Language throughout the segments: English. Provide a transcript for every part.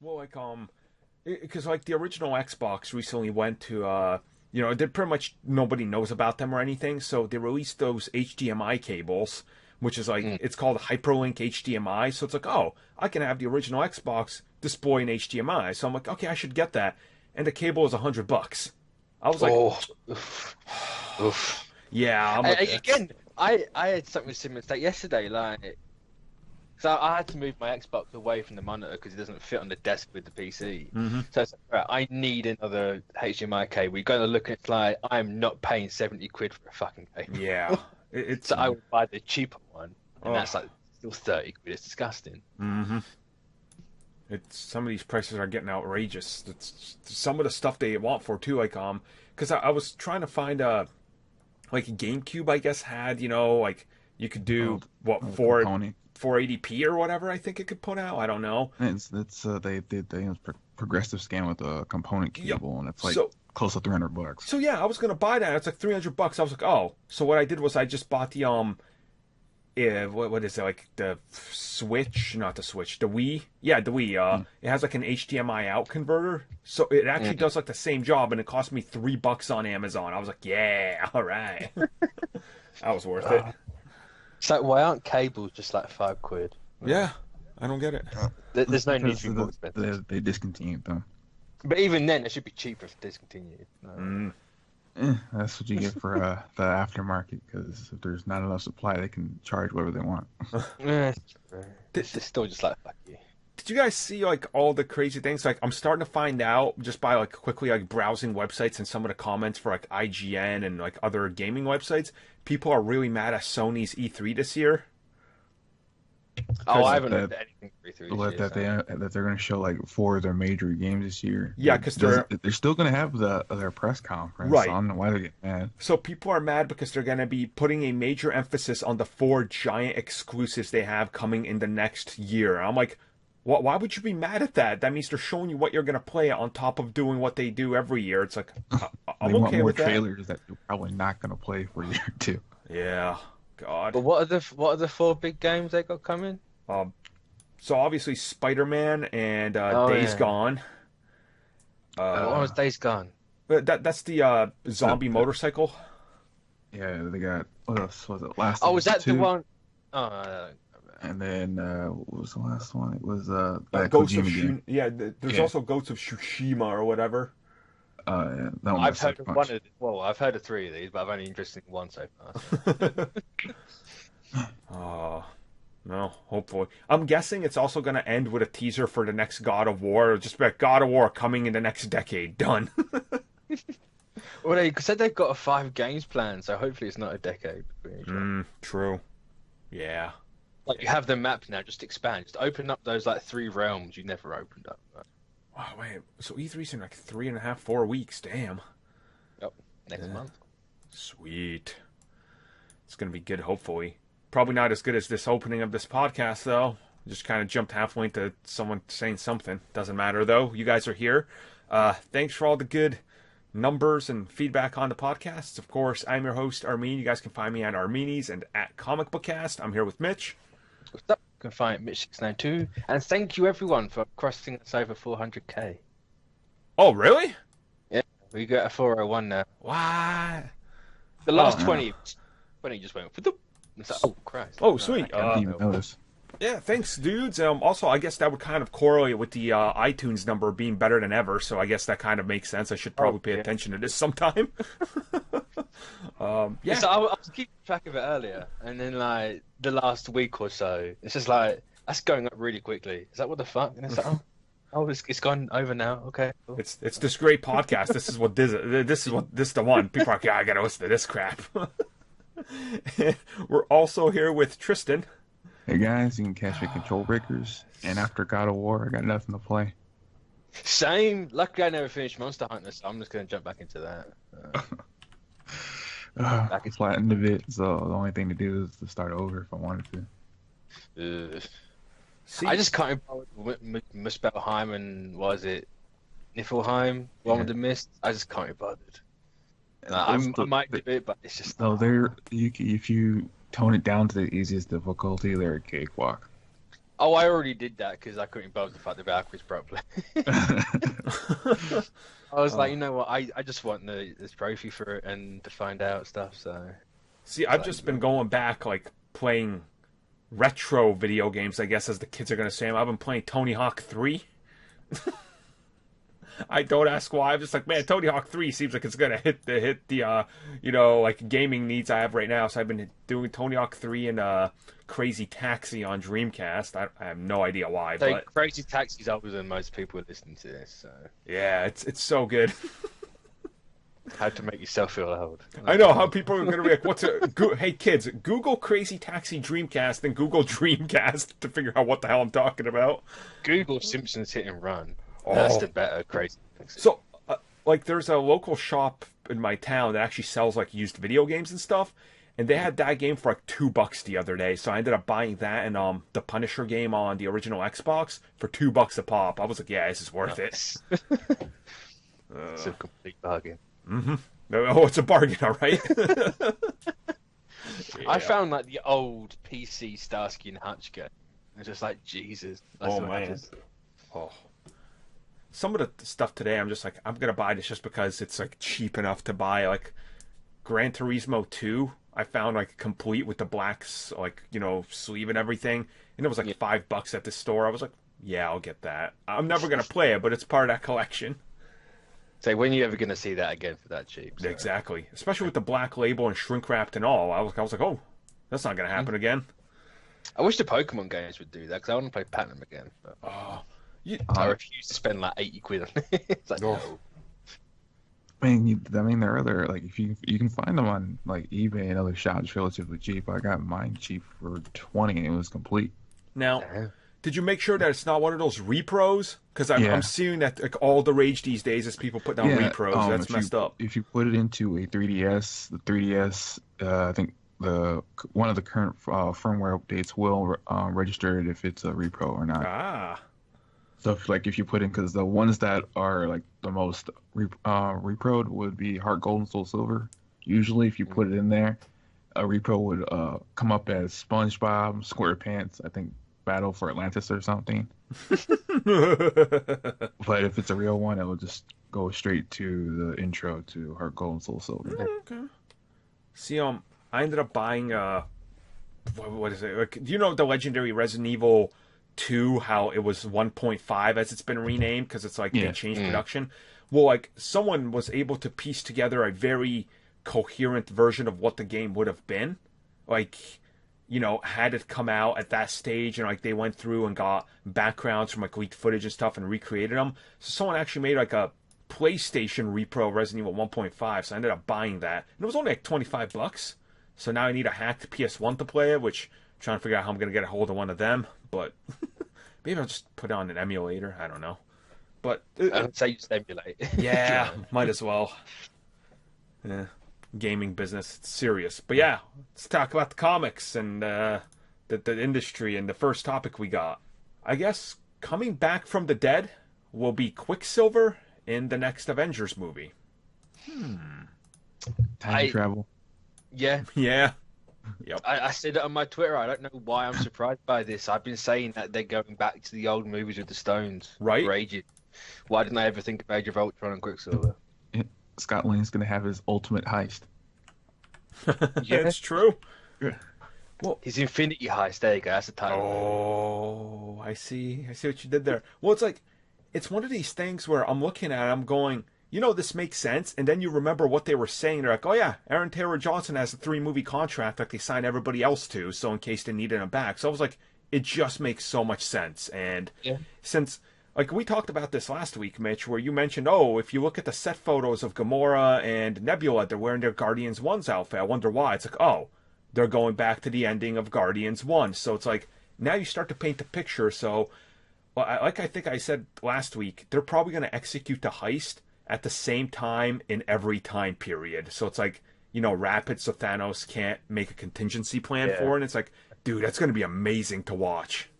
Well, like because like the original Xbox recently went to they pretty much nobody knows about them or anything, so they released those HDMI cables, which is like it's called Hyperlink HDMI. So it's like, oh, I can have the original Xbox display in HDMI. So I'm like, okay, I should get that, and the cable is $100. I was like, Oh, oof, oof. yeah, I'm like, Again, I had something similar to that yesterday. Like, so I had to move my Xbox away from the monitor because it doesn't fit on the desk with the PC. So it's like, right, I need another HDMI cable. You're going to look at it like I'm not paying 70 quid for a fucking cable. yeah, it's So I would buy the cheaper one, and that's like still 30 quid. It's disgusting. It's some of these prices are getting outrageous. It's some of the stuff they want for too, like because I was trying to find like GameCube, I guess had like you could do what 480p or whatever. I think it could put out. I don't know. It's they did progressive scan with a component cable, and it's like close to $300. So yeah, I was gonna buy that. It's like $300. I was like, oh. So what I did was I just bought the what is it, like the Switch? Not the Switch, the Wii. Yeah, the Wii. It has like an HDMI out converter, so it actually does like the same job, and it cost me $3 on Amazon. I was like, yeah, all right. That was worth it. It's like, why aren't cables just like 5 quid? Yeah, I don't get it. There's no need to be more expensive. They discontinued them. But even then, it should be cheaper if discontinued. That's what you get for the aftermarket, because if there's not enough supply, they can charge whatever they want. It's still just like, fuck you. Did you guys see like all the crazy things? Like I'm starting to find out just by like quickly like browsing websites and some of the comments for like IGN and like other gaming websites. People are really mad at Sony's E3 this year. Oh, I haven't heard anything that they're going to show like 4 of their major games this year. Yeah, because they're still going to have their press conference. Right. So I don't know why they get mad. So people are mad because they're going to be putting a major emphasis on the 4 giant exclusives they have coming in the next year. I'm like, why would you be mad at that? That means they're showing you what you're going to play on top of doing what they do every year. It's like, I'm okay with that. They want more trailers that you're probably not going to play for a year or two. Yeah. God. But what are the 4 big games they got coming? So obviously Spider-Man and Days Gone. What was Days Gone? That's the zombie motorcycle. Yeah, they got, what else was it? Last. Oh, was that 2? the one? Oh. And then what was the last one? It was Ghosts of Tsushima. Yeah, there's also Ghosts of Tsushima or whatever. Yeah, that one I've heard of one of I've heard of 3 of these, but I've only interested in one so far. No, hopefully. I'm guessing it's also going to end with a teaser for the next God of War. It'll just be like God of War coming in the next decade. Done. Well, they said they've got a 5 games plan, so hopefully it's not a decade. True. Yeah. Like you have the map now, just expand. Just open up those like 3 realms you never opened up. Wow, wait. So E3's in like 3.5, 4 weeks. Damn. Yep. Next month. Sweet. It's going to be good, hopefully. Probably not as good as this opening of this podcast, though. Just kind of jumped halfway into someone saying something. Doesn't matter, though. You guys are here. Thanks for all the good numbers and feedback on the podcast. Of course, I'm your host, Armin. You guys can find me at Arminies and at Comic Bookcast. I'm here with Mitch. What's up? You can find Mitch692. And thank you, everyone, for crossing us over 400k. Oh, really? Yeah, we got a 401 now. What? The last 20 just went... It's like, oh, Christ. Oh, sweet. I didn't even notice. Yeah, thanks, dudes. Also, I guess that would kind of correlate with the iTunes number being better than ever, so I guess that kind of makes sense. I should probably pay attention to this sometime. Yeah. So I was keeping track of it earlier, and then, like, the last week or so, it's just like, that's going up really quickly. Is that what the fuck? And it's like, it's gone over now. Okay. Cool. It's this great podcast. This is the one. People are like, yeah, I gotta listen to this crap. We're also here with Tristan. Hey guys, you can catch me at Control Breakers, and after God of War, I got nothing to play. Same. Luckily, I never finished Monster Hunter, so I'm just gonna jump back into that. I flattened a bit, so the only thing to do is to start over if I wanted to. I just can't remember Muspelheim and was it Niflheim, one with the mist. I just can't be bothered. I might do it, but it's just. No, if you tone it down to the easiest difficulty, they're a cakewalk. Oh, I already did that because I couldn't bother the fact the Valkyries properly. I was like, you know what? I just want this trophy for it and to find out stuff. So See, I've just been going back, like, playing retro video games, I guess, as the kids are going to say. I've been playing Tony Hawk 3. I don't ask why. I'm just like, man, Tony Hawk 3 seems like it's going to hit the like, gaming needs I have right now. So I've been doing Tony Hawk 3 and Crazy Taxi on Dreamcast. I have no idea why, so but Crazy Taxi's older than most people who listen to this. So yeah, it's so good. how to make yourself feel old. I know how people are going to be like, hey kids, Google Crazy Taxi Dreamcast, then Google Dreamcast to figure out what the hell I'm talking about. Google Simpsons Hit and Run. Oh. That's the better Crazy Taxi. So, like, there's a local shop in my town that actually sells, like, used video games and stuff, and they had that game for, like, $2 the other day, so I ended up buying that and the Punisher game on the original Xbox for $2 a pop. I was like, yeah, this is worth it. It's a complete bargain. Mm-hmm. Oh, it's a bargain, all right? Yeah. I found, like, the old PC Starsky and Hutch game. It's just like, Jesus. Oh, man. Oh. Some of the stuff today, I'm just like, I'm going to buy this just because it's, like, cheap enough to buy. Like, Gran Turismo 2, I found, like, complete with the black, like, sleeve and everything. And it was, like, $5 at the store. I was like, yeah, I'll get that. I'm never going to play it, but it's part of that collection. So when are you ever going to see that again for that cheap? So. Exactly. Especially with the black label and shrink wrapped and all. I was like, oh, that's not going to happen again. I wish the Pokemon games would do that, because I want to play Platinum again. But... I refuse to spend like 80 quid on it. It's like, no. I mean, there are other, like, if you can find them on like eBay and other shops relatively cheap. I got mine cheap for 20 and it was complete. Now, did you make sure that it's not one of those repros? Because I'm seeing that, like, all the rage these days is people put down repros. That's messed up. If you put it into a 3DS, the 3DS, I think one of the current firmware updates will register it if it's a repro or not. Ah. So if you put in, because the ones that are like the most reproed would be Heart Gold and Soul Silver. Usually, if you put it in there, a repro would come up as SpongeBob, SquarePants, I think Battle for Atlantis or something. But if it's a real one, it will just go straight to the intro to Heart Gold and Soul Silver. Okay. See, I ended up buying what is it? Like, do you know the legendary Resident Evil 2, how it was 1.5 as it's been renamed because it's like they changed production? Well, like, someone was able to piece together a very coherent version of what the game would have been, like, had it come out at that stage, and like they went through and got backgrounds from like leaked footage and stuff and recreated them. So someone actually made like a PlayStation repro Resident Evil 1.5, so I ended up buying that, and it was only like $25. So now I need a hacked PS1 to play it, which I'm trying to figure out how I'm going to get a hold of one of them. But maybe I'll just put it on an emulator. I don't know. But I would say just emulate. Yeah, might as well. Yeah, gaming business, it's serious. But yeah, let's talk about the comics and the industry. And the first topic we got, I guess, coming back from the dead will be Quicksilver in the next Avengers movie. Time travel. Yeah. Yeah. Yep. I said it on my Twitter. I don't know why I'm surprised by this. I've been saying that they're going back to the old movies with the Stones. Right. For ages. Why didn't I ever think of Age of Ultron and Quicksilver? Scott Lang's going to have his ultimate heist. Yeah, it's true. Yeah. Well, his Infinity Heist. There you go. That's the title. Oh, I see. I see what you did there. Well, it's like, it's one of these things where I'm looking at it, I'm going, this makes sense. And then you remember what they were saying. They're like, oh yeah, Aaron Taylor Johnson has a 3-movie contract like they signed everybody else to, so in case they needed him back. So I was like, it just makes so much sense. And since, like, we talked about this last week, Mitch, where you mentioned, if you look at the set photos of Gamora and Nebula, they're wearing their Guardians 1's outfit. I wonder why. It's like, they're going back to the ending of Guardians 1. So it's like, now you start to paint the picture. So, I think I said last week, they're probably going to execute the heist at the same time in every time period. So it's like, rapid, so Thanos can't make a contingency plan for it. And it's like, dude, that's going to be amazing to watch.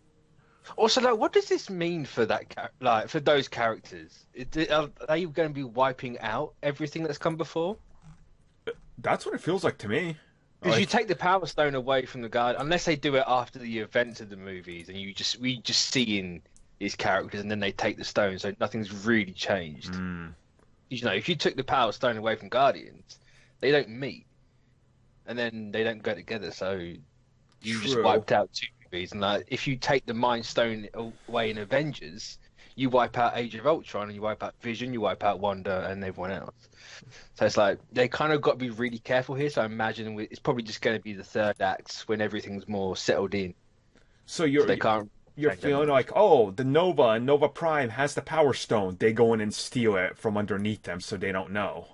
Also, like, what does this mean for for those characters? Are they going to be wiping out everything that's come before? That's what it feels like to me. Because you take the Power Stone away from the guard, unless they do it after the events of the movies, and we just see in these characters, and then they take the stone, so nothing's really changed. You know, if you took the Power Stone away from Guardians, they don't meet, and then they don't go together. So you just wiped out 2 movies, and like if you take the Mind Stone away in Avengers, you wipe out Age of Ultron, and you wipe out Vision, you wipe out Wanda, and everyone else. So it's like they kind of got to be really careful here. So I imagine it's probably just going to be the third act when everything's more settled in. So you're feeling like, oh, the Nova and Nova Prime has the Power Stone. They go in and steal it from underneath them, so they don't know.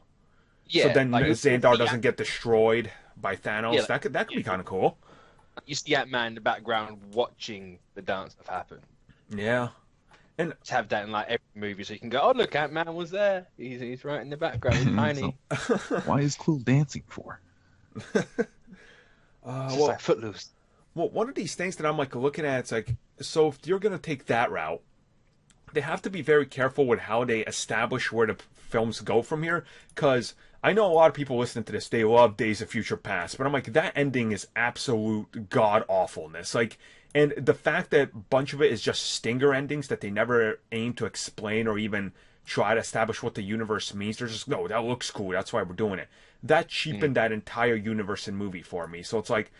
Yeah. So then like, Xandar doesn't get destroyed by Thanos. Yeah, that could be kind of cool. You see Ant-Man in the background watching the dance stuff happen. Yeah. And to have that in like every movie, so you can go, "Oh, look, Ant-Man was there. He's right in the background. He's tiny." So, why is Clue dancing for? Like Footloose. Well, one of these things that I'm like looking at, it's like, so if you're gonna take that route, they have to be very careful with how they establish where the films go from here. Because I know a lot of people listening to this, they love Days of Future Past, but I'm like, that ending is absolute god awfulness. Like. And the fact that a bunch of it is just stinger endings that they never aim to explain or even try to establish what the universe means. They're just, no, that looks cool. That's why we're doing it. That cheapened that entire universe and movie for me. So it's like,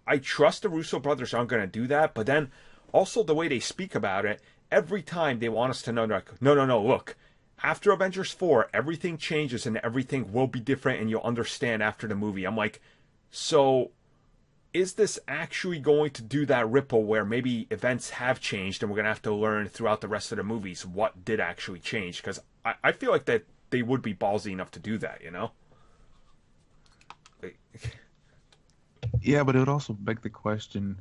I trust the Russo brothers aren't going to do that. But then also the way they speak about it, every time they want us to know, like, no, look. After Avengers 4, everything changes and everything will be different and you'll understand after the movie. I'm like, so... is this actually going to do that ripple where maybe events have changed and we're going to have to learn throughout the rest of the movies what did actually change? Because I feel like that they would be ballsy enough to do that, you know? Yeah, but it would also beg the question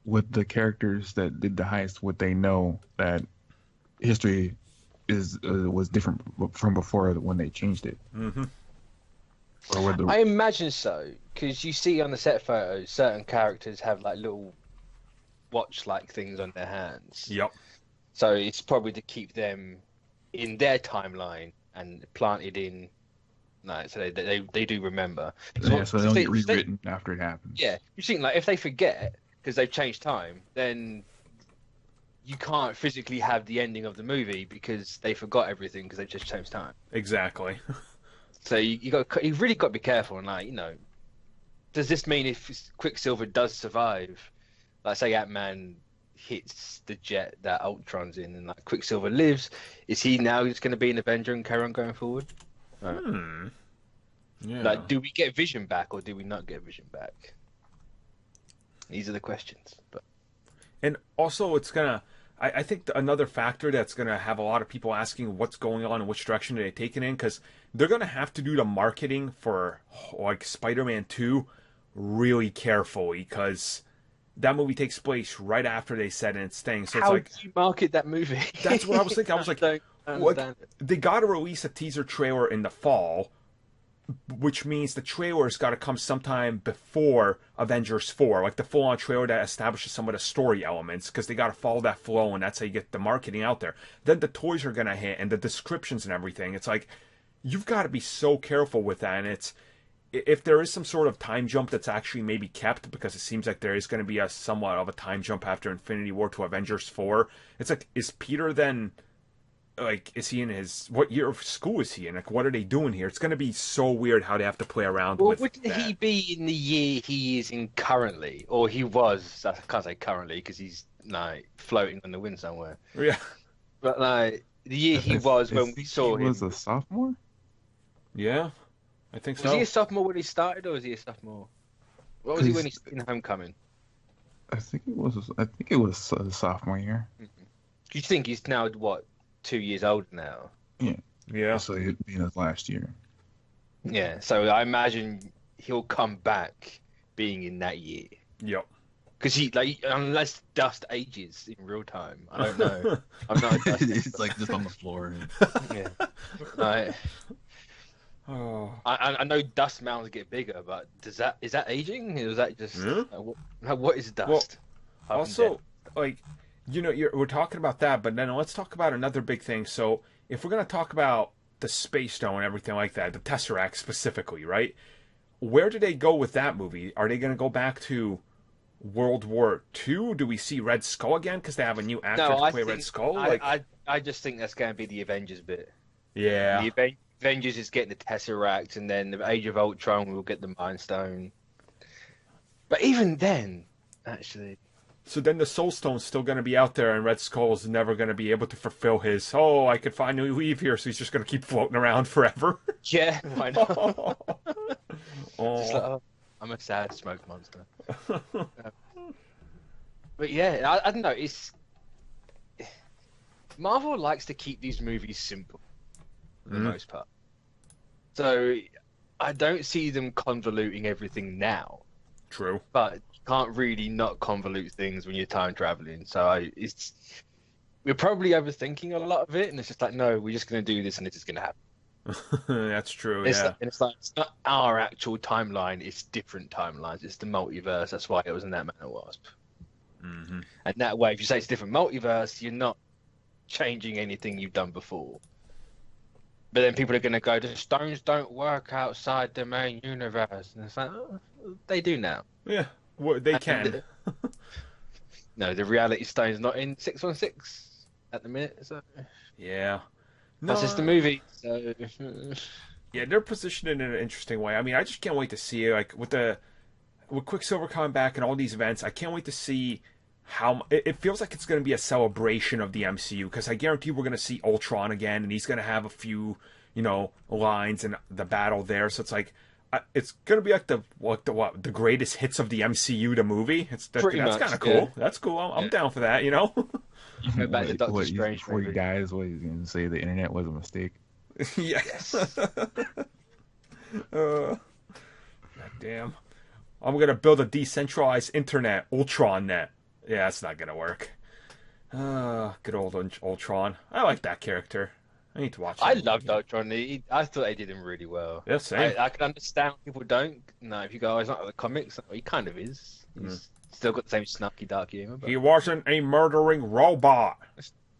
with the characters that did the heist, would they know that history was different from before when they changed it? Mm-hmm. I imagine so, because you see on the set photos, certain characters have like little watch-like things on their hands. Yep. So it's probably to keep them in their timeline and planted in. No, so they do remember. Yeah, so they don't get rewritten after it happens. Yeah, you think like if they forget because they've changed time, then you can't physically have the ending of the movie because they forgot everything because they've just changed time. Exactly. So you've really got to be careful and like, you know, does this mean if Quicksilver does survive, like say Ant-Man hits the jet that Ultron's in and like Quicksilver lives, is he now just going to be an Avenger and carry on going forward? Yeah. Like, do we get Vision back or do we not get Vision back? These are the questions. But and also it's gonna. I think another factor that's going to have a lot of people asking what's going on and which direction are they taking in, because they're going to have to do the marketing for like Spider-Man 2 really carefully, because that movie takes place right after they set in its thing. So how it's like, do you market that movie? That's what I was thinking. I was like, they got to release a teaser trailer in the fall, which means the trailer's got to come sometime before Avengers 4, like the full-on trailer that establishes some of the story elements, because they got to follow that flow, and that's how you get the marketing out there. Then the toys are going to hit, and the descriptions and everything. It's like, you've got to be so careful with that, and it's, if there is some sort of time jump that's actually maybe kept, because it seems like there is going to be a somewhat of a time jump after Infinity War to Avengers 4, it's like, is Peter then... like, is he in his... what year of school is he in? Like, what are they doing here? It's going to be so weird how they have to play around with wouldn't that. he be in the year he is in currently? Or he was... I can't say currently, because he's, like, floating on the wind somewhere. Yeah. But, like, the year he was when we saw him... He was a sophomore? Yeah, I think so. Was he a sophomore when he started, or was he a sophomore? What was he when he's in Homecoming? I think it was a sophomore year. Do you think he's now, what... 2 years old now. Yeah. So it'd be in his last year. Yeah. So I imagine he'll come back being in that year. Yep. Because he unless Dust ages in real time, I don't know. I'm not. It's like just on the floor. Yeah. Right. Oh. I know Dust mounds get bigger, but is that aging? Or is that just what is Dust? Well, also, like. You know, we're talking about that, but then let's talk about another big thing. So, if we're going to talk about the Space Stone and everything like that, the Tesseract specifically, right? where do they go with that movie? Are they going to go back to World War II? Do we see Red Skull again because they have a new actor No, to play Red Skull? I just think that's going to be the Avengers bit. Yeah. The Avengers is getting the Tesseract, and then the Age of Ultron will get the Mind Stone. But even then, actually... So then the Soul Stone's still going to be out there, and Red Skull's never going to be able to fulfill his, I could finally leave here, so he's just going to keep floating around forever. Yeah, why not? Oh. Like, I'm a sad smoke monster. But yeah, I don't know. Marvel likes to keep these movies simple for the most part. So I don't see them convoluting everything now. True. But you can't really not convolute things when you're time traveling. So we're probably overthinking a lot of it, and it's just like, no, we're just going to do this, and it's just going to happen. That's true. It's yeah. it's not our actual timeline; it's different timelines. It's the multiverse. That's why it was in that Man of Wasp. Mm-hmm. And that way, if you say it's a different multiverse, you're not changing anything you've done before. But then people are going to go, the stones don't work outside the main universe. And it's like, they do now. Yeah, well, they can. No, the reality stone's not in 616 at the minute. So Yeah. that's just the movie. So yeah, they're positioned in an interesting way. I mean, I just can't wait to see it. Like with Quicksilver coming back and all these events, I can't wait to see how it feels like it's going to be a celebration of the MCU, because I guarantee we're going to see Ultron again, and he's going to have a few, lines in the battle there. So it's like it's going to be like the greatest hits of the MCU, the movie. That's kind of cool. Yeah. That's cool. I'm down for that. Go back to Doctor Strange. Before he dies, what he's going to say? The internet was a mistake. Yes. God damn. I'm going to build a decentralized internet, Ultron net. Yeah, that's not going to work. Good old Ultron. I like that character. I need to watch I loved Ultron. I thought they did him really well. Yeah, same. I can understand people don't. No, if you go, he's not like the comics. He kind of is. He's still got the same snarky, dark humor. But... He wasn't a murdering robot.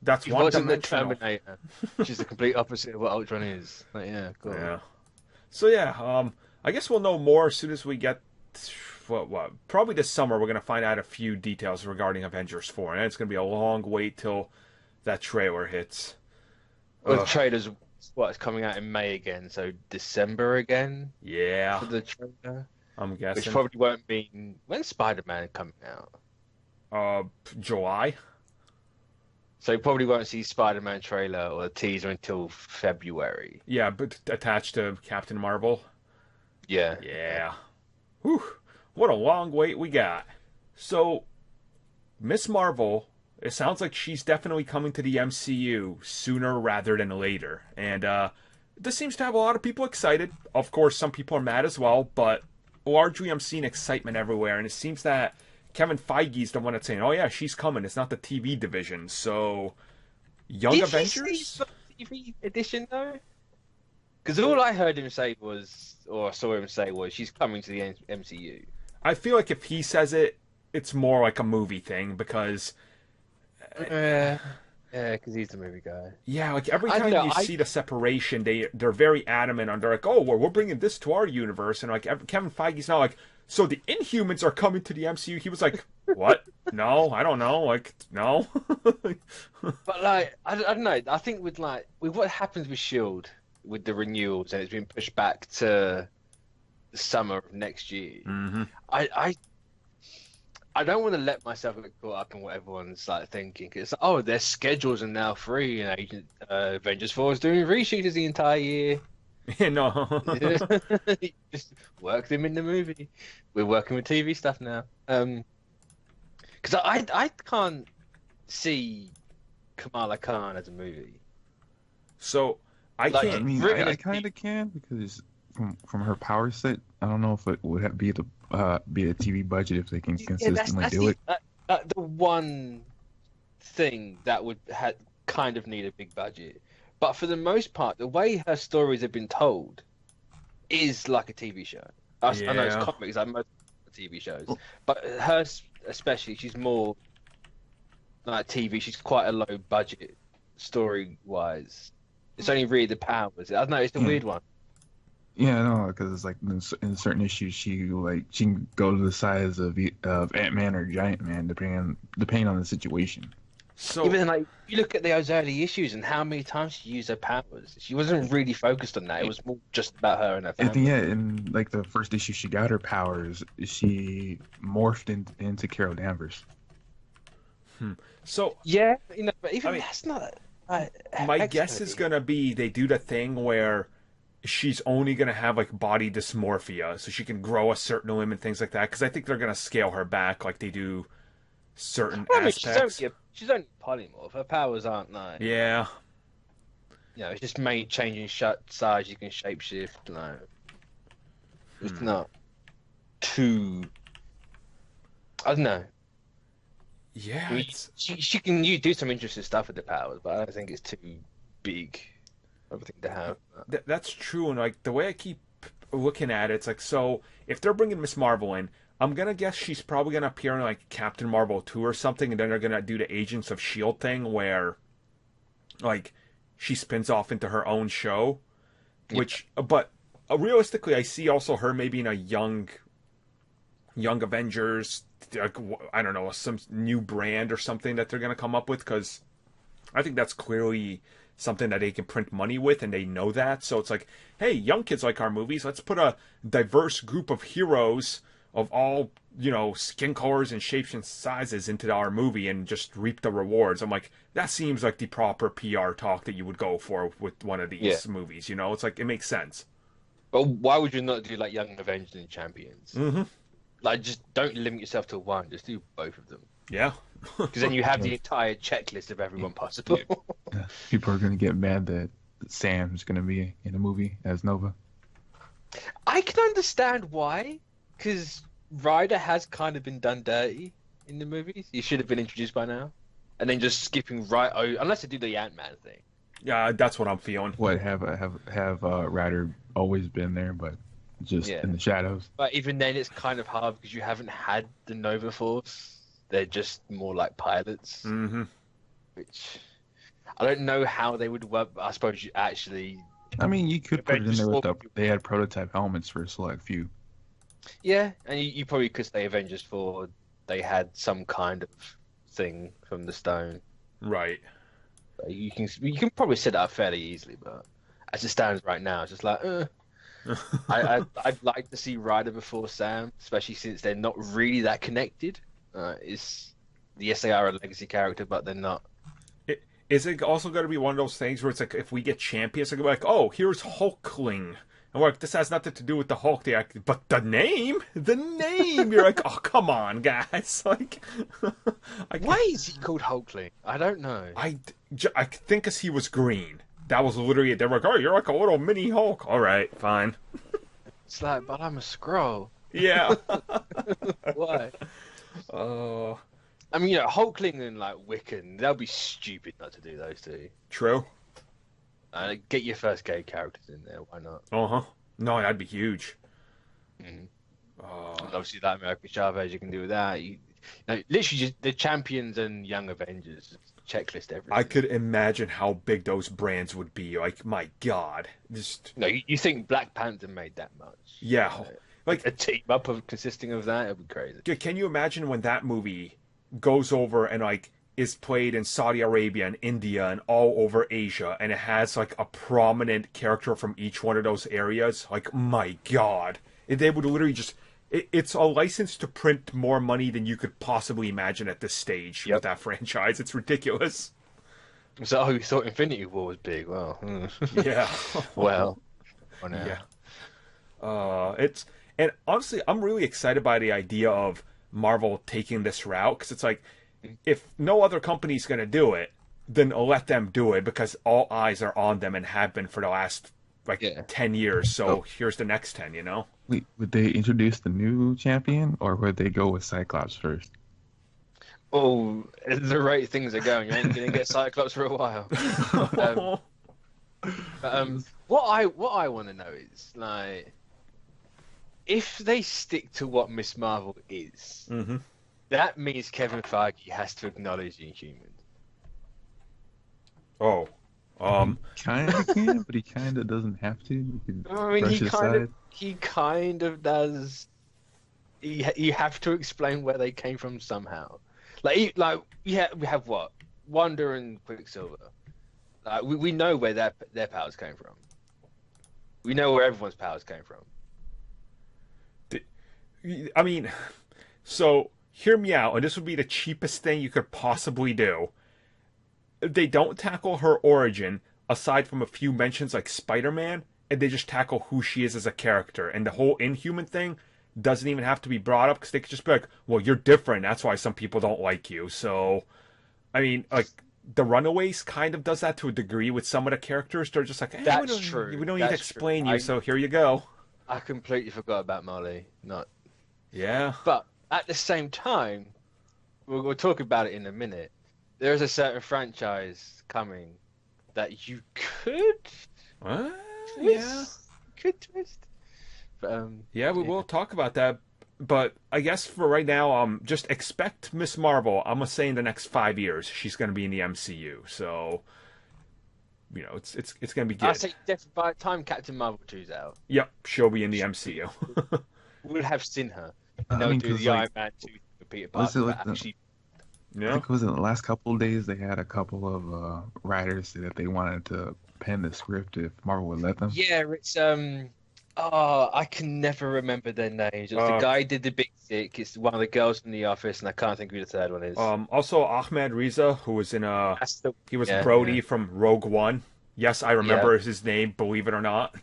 That's he one wasn't the dimensional. Terminator, which is the complete opposite of what Ultron is. Like, yeah, cool. Yeah. So yeah, I guess we'll know more as soon as we get. What? Probably this summer we're going to find out a few details regarding Avengers 4, and it's going to be a long wait till that trailer hits. Well, the trailer's it's coming out in May again, so December again. Yeah. For the trailer, I'm guessing. which probably won't be when's Spider-Man coming out. July. So you probably won't see Spider-Man trailer or a teaser until February. Yeah, but attached to Captain Marvel. Yeah. Yeah. Whew. What a long wait we got. So, Ms.Marvel, it sounds like she's definitely coming to the MCU sooner rather than later. And this seems to have a lot of people excited. Of course, some people are mad as well, but largely I'm seeing excitement everywhere. And it seems that Kevin Feige's the one that's saying, oh yeah, she's coming. It's not the TV division. So, Young Avengers? TV edition, though? Because all I heard him say was, or saw him say was, she's coming to the MCU. I feel like if he says it, it's more like a movie thing, because... Yeah, because he's the movie guy. Yeah, like every time you see the separation, they're very adamant on, they're like, oh, well, we're bringing this to our universe. And like Kevin Feige's not like, so the Inhumans are coming to the MCU. He was like, what? No, I don't know. Like, no. But like, I don't know. I think with what happens with S.H.I.E.L.D., with the renewals, and it's been pushed back to the summer of next year. Mm-hmm. I don't want to let myself get caught up in what everyone's like thinking. It's like, oh, their schedules are now free, and Avengers 4 is doing reshoots the entire year. No. Just work them in the movie. We're working with TV stuff now. Because I can't see Kamala Khan as a movie. So I can't. I mean, I kind of can, because from her power set, I don't know if it would be a TV budget if they can consistently do it. The one thing that would kind of need a big budget, but for the most part, the way her stories have been told is like a TV show. I know it's comics, like most TV shows, but hers especially, she's more like TV. She's quite a low budget story wise. It's only really the powers. I don't know. It's a weird one. Yeah, no, because it's like in certain issues she can go to the size of Ant-Man or Giant Man depending on the situation. Even So, then, like you look at those early issues and how many times she used her powers. She wasn't really focused on that. It was more just about her and her I think family. yeah, in like the first issue she got her powers, she morphed into Carol Danvers. so Yeah, but I even mean, that's not my guess is X-Men. gonna be they do the thing where she's only gonna have like body dysmorphia, so she can grow a certain limb and things like that. Because I think they're gonna scale her back like they do certain Well, I mean, aspects. she's only polymorph. Her powers aren't like Yeah. it's just made changing size. You can shapeshift. Like it's not too. I don't know. Yeah, I mean, it's she can you do some interesting stuff with the powers, but I don't think it's too big of a thing to have. that's true. And like the way I keep looking at it, it's like so if they're bringing Miss Marvel in, I'm gonna guess she's probably gonna appear in like Captain Marvel 2 or something, and then they're gonna do the Agents of Shield thing where like she spins off into her own show, Yeah. which but realistically, I see also her maybe in a young Avengers. Like, I don't know, some new brand or something that they're gonna come up with because I think that's clearly something that they can print money with, and they know that. So it's like, hey, young kids like our movies. Let's put a diverse group of heroes of all skin colors and shapes and sizes into our movie and just reap the rewards. I'm like, that seems like the proper PR talk that you would go for with one of Yeah. these movies. It's like it makes sense. But why would you not do like Young Avengers and Champions? Mm-hmm. Like, just don't limit yourself to one. Just do both of them. Yeah. Because then you have the entire checklist of everyone possible. People are gonna get mad that Sam's gonna be in a movie as Nova. I can understand why. Because Ryder has kind of been done dirty in the movies. He should have been introduced by now. And then just skipping right over, unless they do the Ant-Man thing. Yeah, that's what I'm feeling. What have Ryder always been there, but just Yeah. in the shadows. But even then, it's kind of hard because you haven't had the Nova Force. They're just more like pilots, Mm-hmm. which I don't know how they would work. But I suppose you actually, I mean, you could put it in Avengers there with 4. they had prototype helmets for a select few. yeah, and you probably could say Avengers 4. They had some kind of thing from the stone. Right. You can probably set it up fairly easily, but as it stands right now, it's just like, I'd like to see Ryder before Sam, especially since they're not really that connected. Yes, they are a legacy character, but they're not. Is it also going to be one of those things where it's like if we get champions, it's like, oh, here's Hulkling. And we're like, this has nothing to do with the Hulk. But the name? You're like, oh, come on, guys. Like, Why is he called Hulkling? I don't know. I think because he was green. That was literally it. They were like, oh, you're like a little mini Hulk. All right, fine. It's like, but I'm a Skrull. Yeah. Why? Oh. I mean, Hulkling and like Wiccan, they'll be stupid not to do those two. True. Get your first gay characters in there. Why not? Uh-huh. No, that'd be huge. And obviously, that American Chavez, you can do with that. Literally, just the Champions and Young Avengers checklist everything. I could imagine how big those brands would be. Like, my God. Just... No, you think Black Panther made that much? Yeah. Like a team up consisting of that, it'd be crazy. Can you imagine when that movie goes over and like is played in Saudi Arabia and India and all over Asia, and it has like a prominent character from each one of those areas? Like, my God, they would literally just. It's a license to print more money than you could possibly imagine at this stage with that franchise. It's ridiculous. So you thought Infinity War was big? Well, yeah. Well, yeah. And honestly, I'm really excited by the idea of Marvel taking this route, because it's like, if no other company's going to do it, then let them do it, because all eyes are on them and have been for the last 10 years. So here's the next 10, Wait, would they introduce the new champion, or would they go with Cyclops first? Oh, the rate things are going, you ain't going to get Cyclops for a while. What I want to know is, like, if they stick to what Ms.Marvel is, that means Kevin Feige has to acknowledge the Inhumans. Oh. Kind of can, but he kind of doesn't have to. He can I mean, brush it aside. he kind of does. You have to explain where they came from somehow. We have what? Wonder and Quicksilver. Like we know where their powers came from. We know where everyone's powers came from. I mean, so hear me out, and this would be the cheapest thing you could possibly do. They don't tackle her origin aside from a few mentions like Spider-Man, and they just tackle who she is as a character. And the whole Inhuman thing doesn't even have to be brought up because they could just be like, well, you're different. That's why some people don't like you. So, I mean, like, the Runaways kind of does that to a degree with some of the characters. They're just like, That's true. We don't need to explain you, so here you go. I completely forgot about Molly. Yeah. But at the same time, we'll talk about it in a minute. There's a certain franchise coming that you could What? twist. Yeah. Could twist. But, yeah, we will talk about that. But I guess for right now, just expect Ms.Marvel. I'm gonna say in the next 5 years she's gonna be in the MCU. So, you know, it's gonna be good. I say definitely by the time Captain Marvel 2's out. Yep, she'll be in the MCU. We'll have seen her. I They'll mean, do 'cause, the like, Iron Man 2 for Peter was Parker. it like Actually, I Yeah. think it was in the last couple of days they had a couple of writers say that they wanted to pen the script if Marvel would let them. yeah, it's I can never remember their names. It's the guy who did the Big Sick. It's one of the girls from The Office, and I can't think who the third one is. Also Ahmed Riza, who was in he was yeah, Brody yeah. from Rogue One. Yes, I remember his name, believe it or not.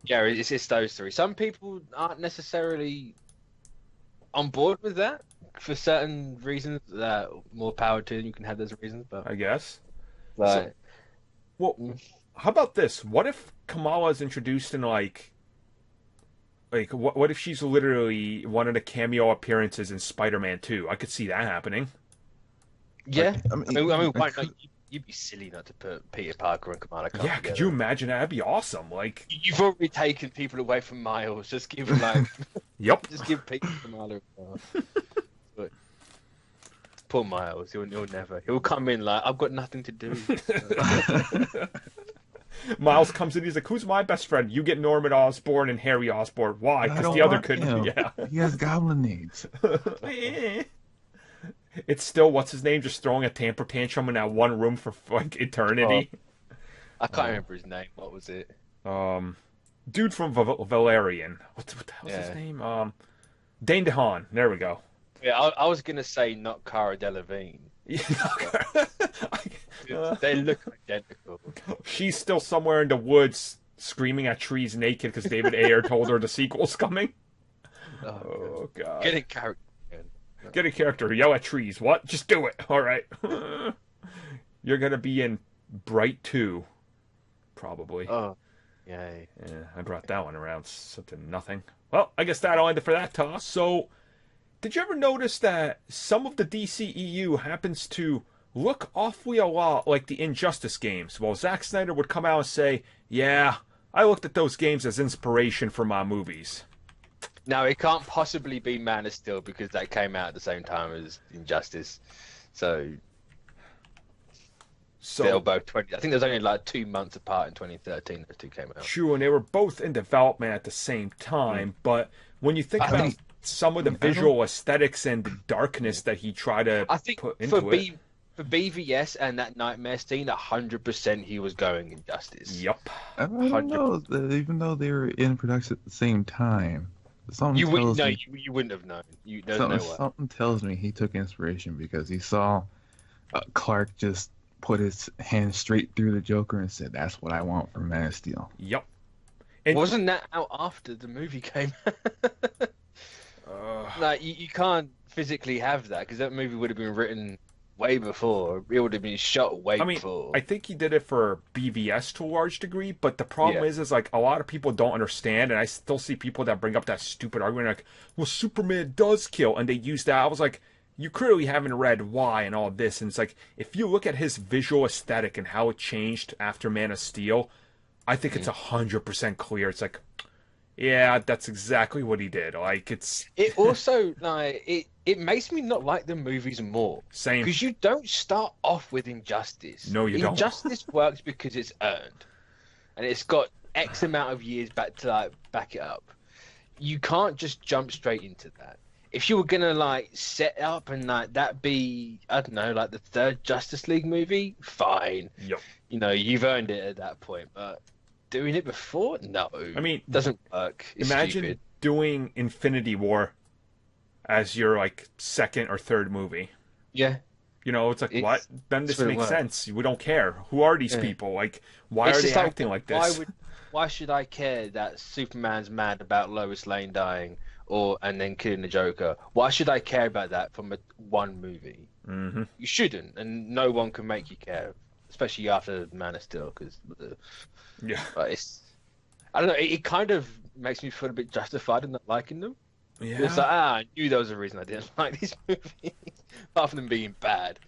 Yeah, it's those three. Some people aren't necessarily on board with that for certain reasons. That more power to them. You can have those reasons, but I guess. like, Well, how about this? What if Kamala is introduced in like what if she's literally one of the cameo appearances in Spider-Man 2? I could see that happening. yeah. I mean, Why not? You'd be silly not to put Peter Parker and Kamala Khan Yeah, together. could you imagine that? That'd be awesome. Like, You've already taken people away from Miles. Just give yep. just give Peter Kamala. But poor Miles. He'll never. He'll come in like I've got nothing to do. Miles comes in, he's like, who's my best friend? You get Norman Osborn and Harry Osborn. Why? I Because don't the other want couldn't. him. Yeah. He has goblin needs. It's still, what's his name, just throwing a temper tantrum in that one room for like eternity. I can't remember his name. What was it? Dude from Valerian. What the hell's his name? Dane DeHaan. There we go. Yeah, I was gonna say not Cara Delevingne. They look identical. She's still somewhere in the woods screaming at trees naked because David Ayer told her the sequel's coming. Oh, God. Get a character. Get a character, yell at trees. What? Just do it. All right. You're going to be in Bright 2, probably. Oh, yay. Yeah, I brought that one around. Something nothing. Well, I guess that'll end it for that toss. So, did you ever notice that some of the DCEU happens to look awfully a lot like the Injustice games? Well, Zack Snyder would come out and say, yeah, I looked at those games as inspiration for my movies. No, it can't possibly be Man of Steel because that came out at the same time as Injustice. So they're both 20. I think there's only like 2 months apart in 2013 those two came out. True, and they were both in development at the same time. But when you think about some of the visual aesthetics and the darkness that he tried to put into it. For BVS and that nightmare scene, 100% he was going Injustice. Yep. I don't know. Even though they were in production at the same time, you wouldn't have known. There's no way. Something tells me he took inspiration because he saw Clark just put his hand straight through the Joker and said, "That's what I want from Man of Steel." Yep. And wasn't that out after the movie came out? Like you can't physically have that because that movie would have been written way before. It would have been shot way before. I think he did it for BVS to a large degree, but the problem is like a lot of people don't understand, and I still see people that bring up that stupid argument like, well, Superman does kill, and they use that. I was like, you clearly haven't read why and all this, and it's like, if you look at his visual aesthetic and how it changed after Man of Steel, I think it's 100% clear. It's like, Yeah, that's exactly what he did. Like, it's It also like it makes me not like the movies more same. because you don't start off with injustice. No, you don't. Injustice works because it's earned and it's got X amount of years back to like back it up. You can't just jump straight into that. If you were gonna like set up and like that be, I don't know, like the third Justice League movie, fine. Yep. You know, you've earned it at that point. But doing it before, no. I mean, doesn't work. It's imagine stupid. doing Infinity War as your like second or third movie. Yeah. You know, it's like, what? Then this wouldn't makes work. sense. We don't care. Who are these Yeah. people? Like, why It's are they just acting like this? Why should I care that Superman's mad about Lois Lane dying and then killing the Joker? Why should I care about that from one movie? Mm-hmm. You shouldn't, and no one can make you care, especially after Man of Steel, because Yeah. it's, I don't know, it kind of makes me feel a bit justified in not liking them. Yeah. It's like, I knew there was a reason I didn't like these movies, apart from them being bad.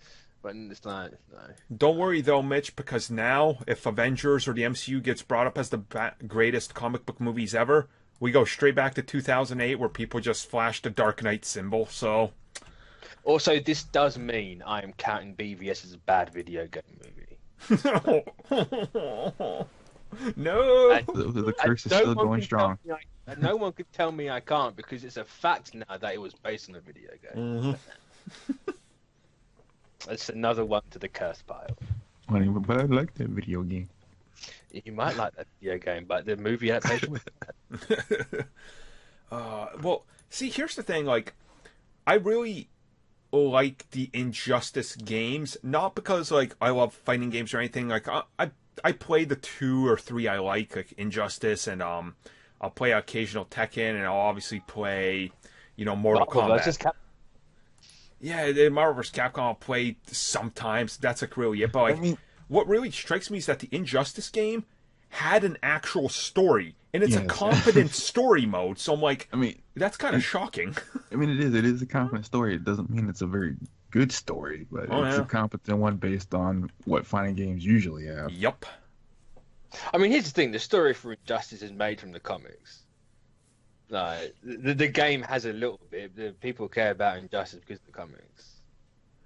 But it's like, no. Don't worry though, Mitch, because now if Avengers or the MCU gets brought up as the greatest comic book movies ever, we go straight back to 2008 where people just flashed the Dark Knight symbol. So Also, this does mean I am counting BVS as a bad video game movie. no. The curse is still going strong. No one could tell me I can't because it's a fact now that it was based on a video game. Mm-hmm. It's another one to the curse pile. But I like that video game. You might like that video game, but the movie adaptation was Well, see, here's the thing. Like, I really like the Injustice games, not because like I love fighting games or anything. Like, I play the 2 or 3 I like Injustice, and I'll play occasional Tekken, and I'll obviously play, Mortal Kombat. Yeah, the Marvel vs. Capcom I'll play sometimes. That's like really it. But like, what really strikes me is that the Injustice game had an actual story, and it's a competent story mode. So I'm like, that's kind of shocking. It is a competent story. It doesn't mean it's a very good story, but it's a competent one based on what fighting games usually have. Yep. Here's the thing: the story for Injustice is made from the comics. The game has a little bit. The people care about Injustice because of the comics.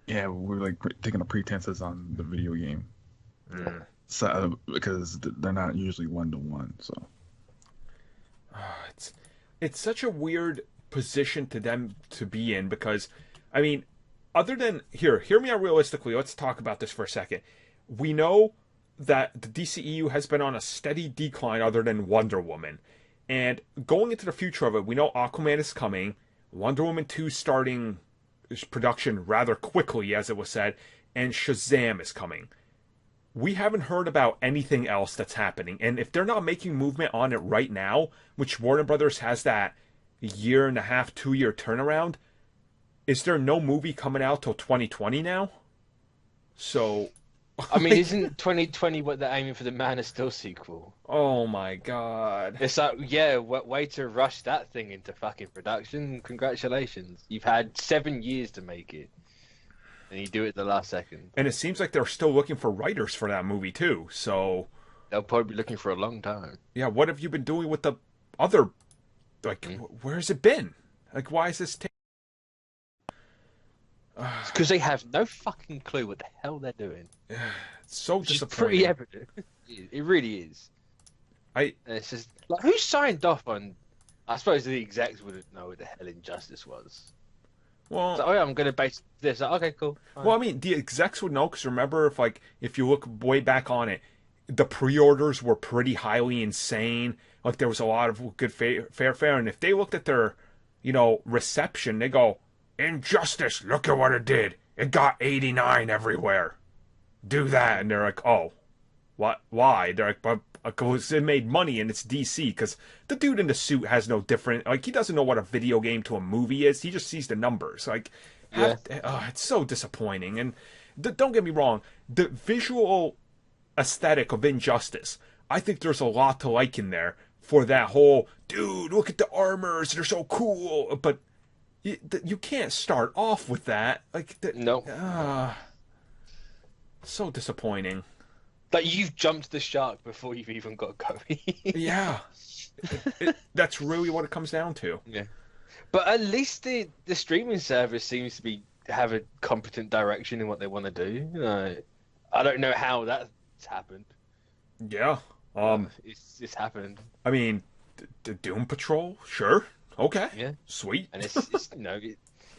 Yeah, we're like taking the pretenses on the video game. So because they're not usually 1-to-1. So it's such a weird position to them to be in because, other than hear me out realistically. Let's talk about this for a second. We know that the DCEU has been on a steady decline, other than Wonder Woman. And going into the future of it, we know Aquaman is coming, Wonder Woman 2 starting production rather quickly, as it was said, and Shazam is coming. We haven't heard about anything else that's happening. And if they're not making movement on it right now, which Warner Brothers has that 1.5, 2-year turnaround, is there no movie coming out till 2020 now? So... isn't 2020 what they're aiming for the Man of Steel sequel? Oh my god. It's like, yeah, way to rush that thing into fucking production. Congratulations. You've had 7 years to make it. And you do it the last second. And it seems like they're still looking for writers for that movie too, so... They'll probably be looking for a long time. Yeah, what have you been doing with the other... where has it been? Like, why is this... It's because they have no fucking clue what the hell they're doing. It's so Which is disappointing. pretty evident. It really is. And it's just like, who signed off on? I suppose the execs wouldn't know what the hell Injustice was. Well, So, I'm going to base this. Okay, cool. Fine. Well, the execs would know, because remember, if you look way back on it, the pre-orders were pretty highly insane. Like, there was a lot of good fanfare, and if they looked at their, reception, they go, Injustice, look at what it did. It got 89 everywhere. Do that. And they're like, oh, what? Why? They're like, but because it made money and it's DC. Because the dude in the suit has no different, he doesn't know what a video game to a movie is. He just sees the numbers. It's so disappointing. And don't get me wrong, the visual aesthetic of Injustice, I think there's a lot to like in there for that whole, dude, look at the armors, they're so cool. But you can't start off with that. No. So disappointing. Like, you've jumped the shark before you've even got going. Yeah. That's really what it comes down to. Yeah. But at least the streaming service seems to have a competent direction in what they want to do. I don't know how that's happened. Yeah. It's happened. I mean, the Doom Patrol, sure, okay, Yeah, sweet. and it's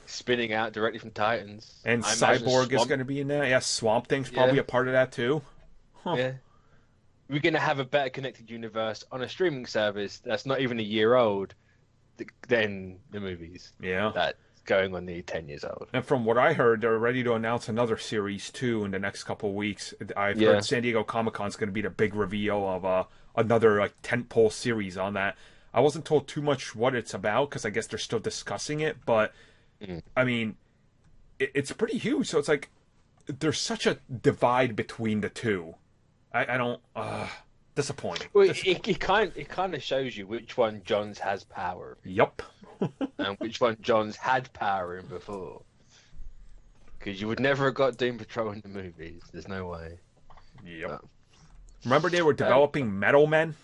spinning out directly from Titans. And I imagine Cyborg is going to be in there. Yeah, Swamp Thing's probably a part of that too. Huh. Yeah, we're going to have a better connected universe on a streaming service that's not even a year old than the movies. Yeah, that's going on 10 years old. And from what I heard, they're ready to announce another series too in the next couple of weeks. I've heard San Diego Comic-Con is going to be the big reveal of another like tentpole series on that. I wasn't told too much what it's about because I guess they're still discussing it, but I mean, it's pretty huge. So it's like there's such a divide between the two. I don't. Disappointing. Well, it kind of shows you which one Johns has power. Yup. And which one Johns had power in before. Because you would never have got Doom Patrol in the movies. There's no way. Yep. Remember they were developing Metal Men?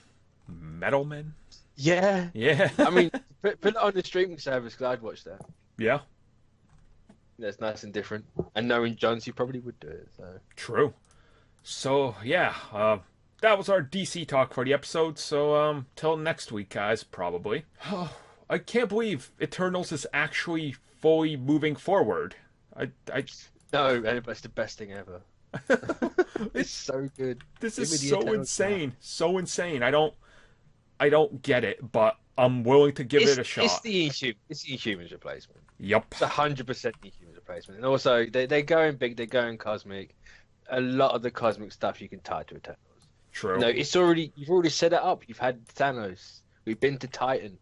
Metal Men? Yeah. Yeah. I mean, put it on the streaming service because I'd watch that. Yeah. That's nice and different. And knowing Johns, you probably would do it. So. True. So, yeah. That was our DC talk for the episode. So, till next week, guys, probably. I can't believe Eternals is actually fully moving forward. No, it's the best thing ever. It's so good. This is so insane. So insane. I don't get it, but I'm willing to give it a shot. It's the Inhumans replacement. Yep. It's 100% Inhumans replacement. And also, they're going big, they're going cosmic. A lot of the cosmic stuff you can tie to Eternals. True. No, you've already set it up. You've had Thanos. We've been to Titan.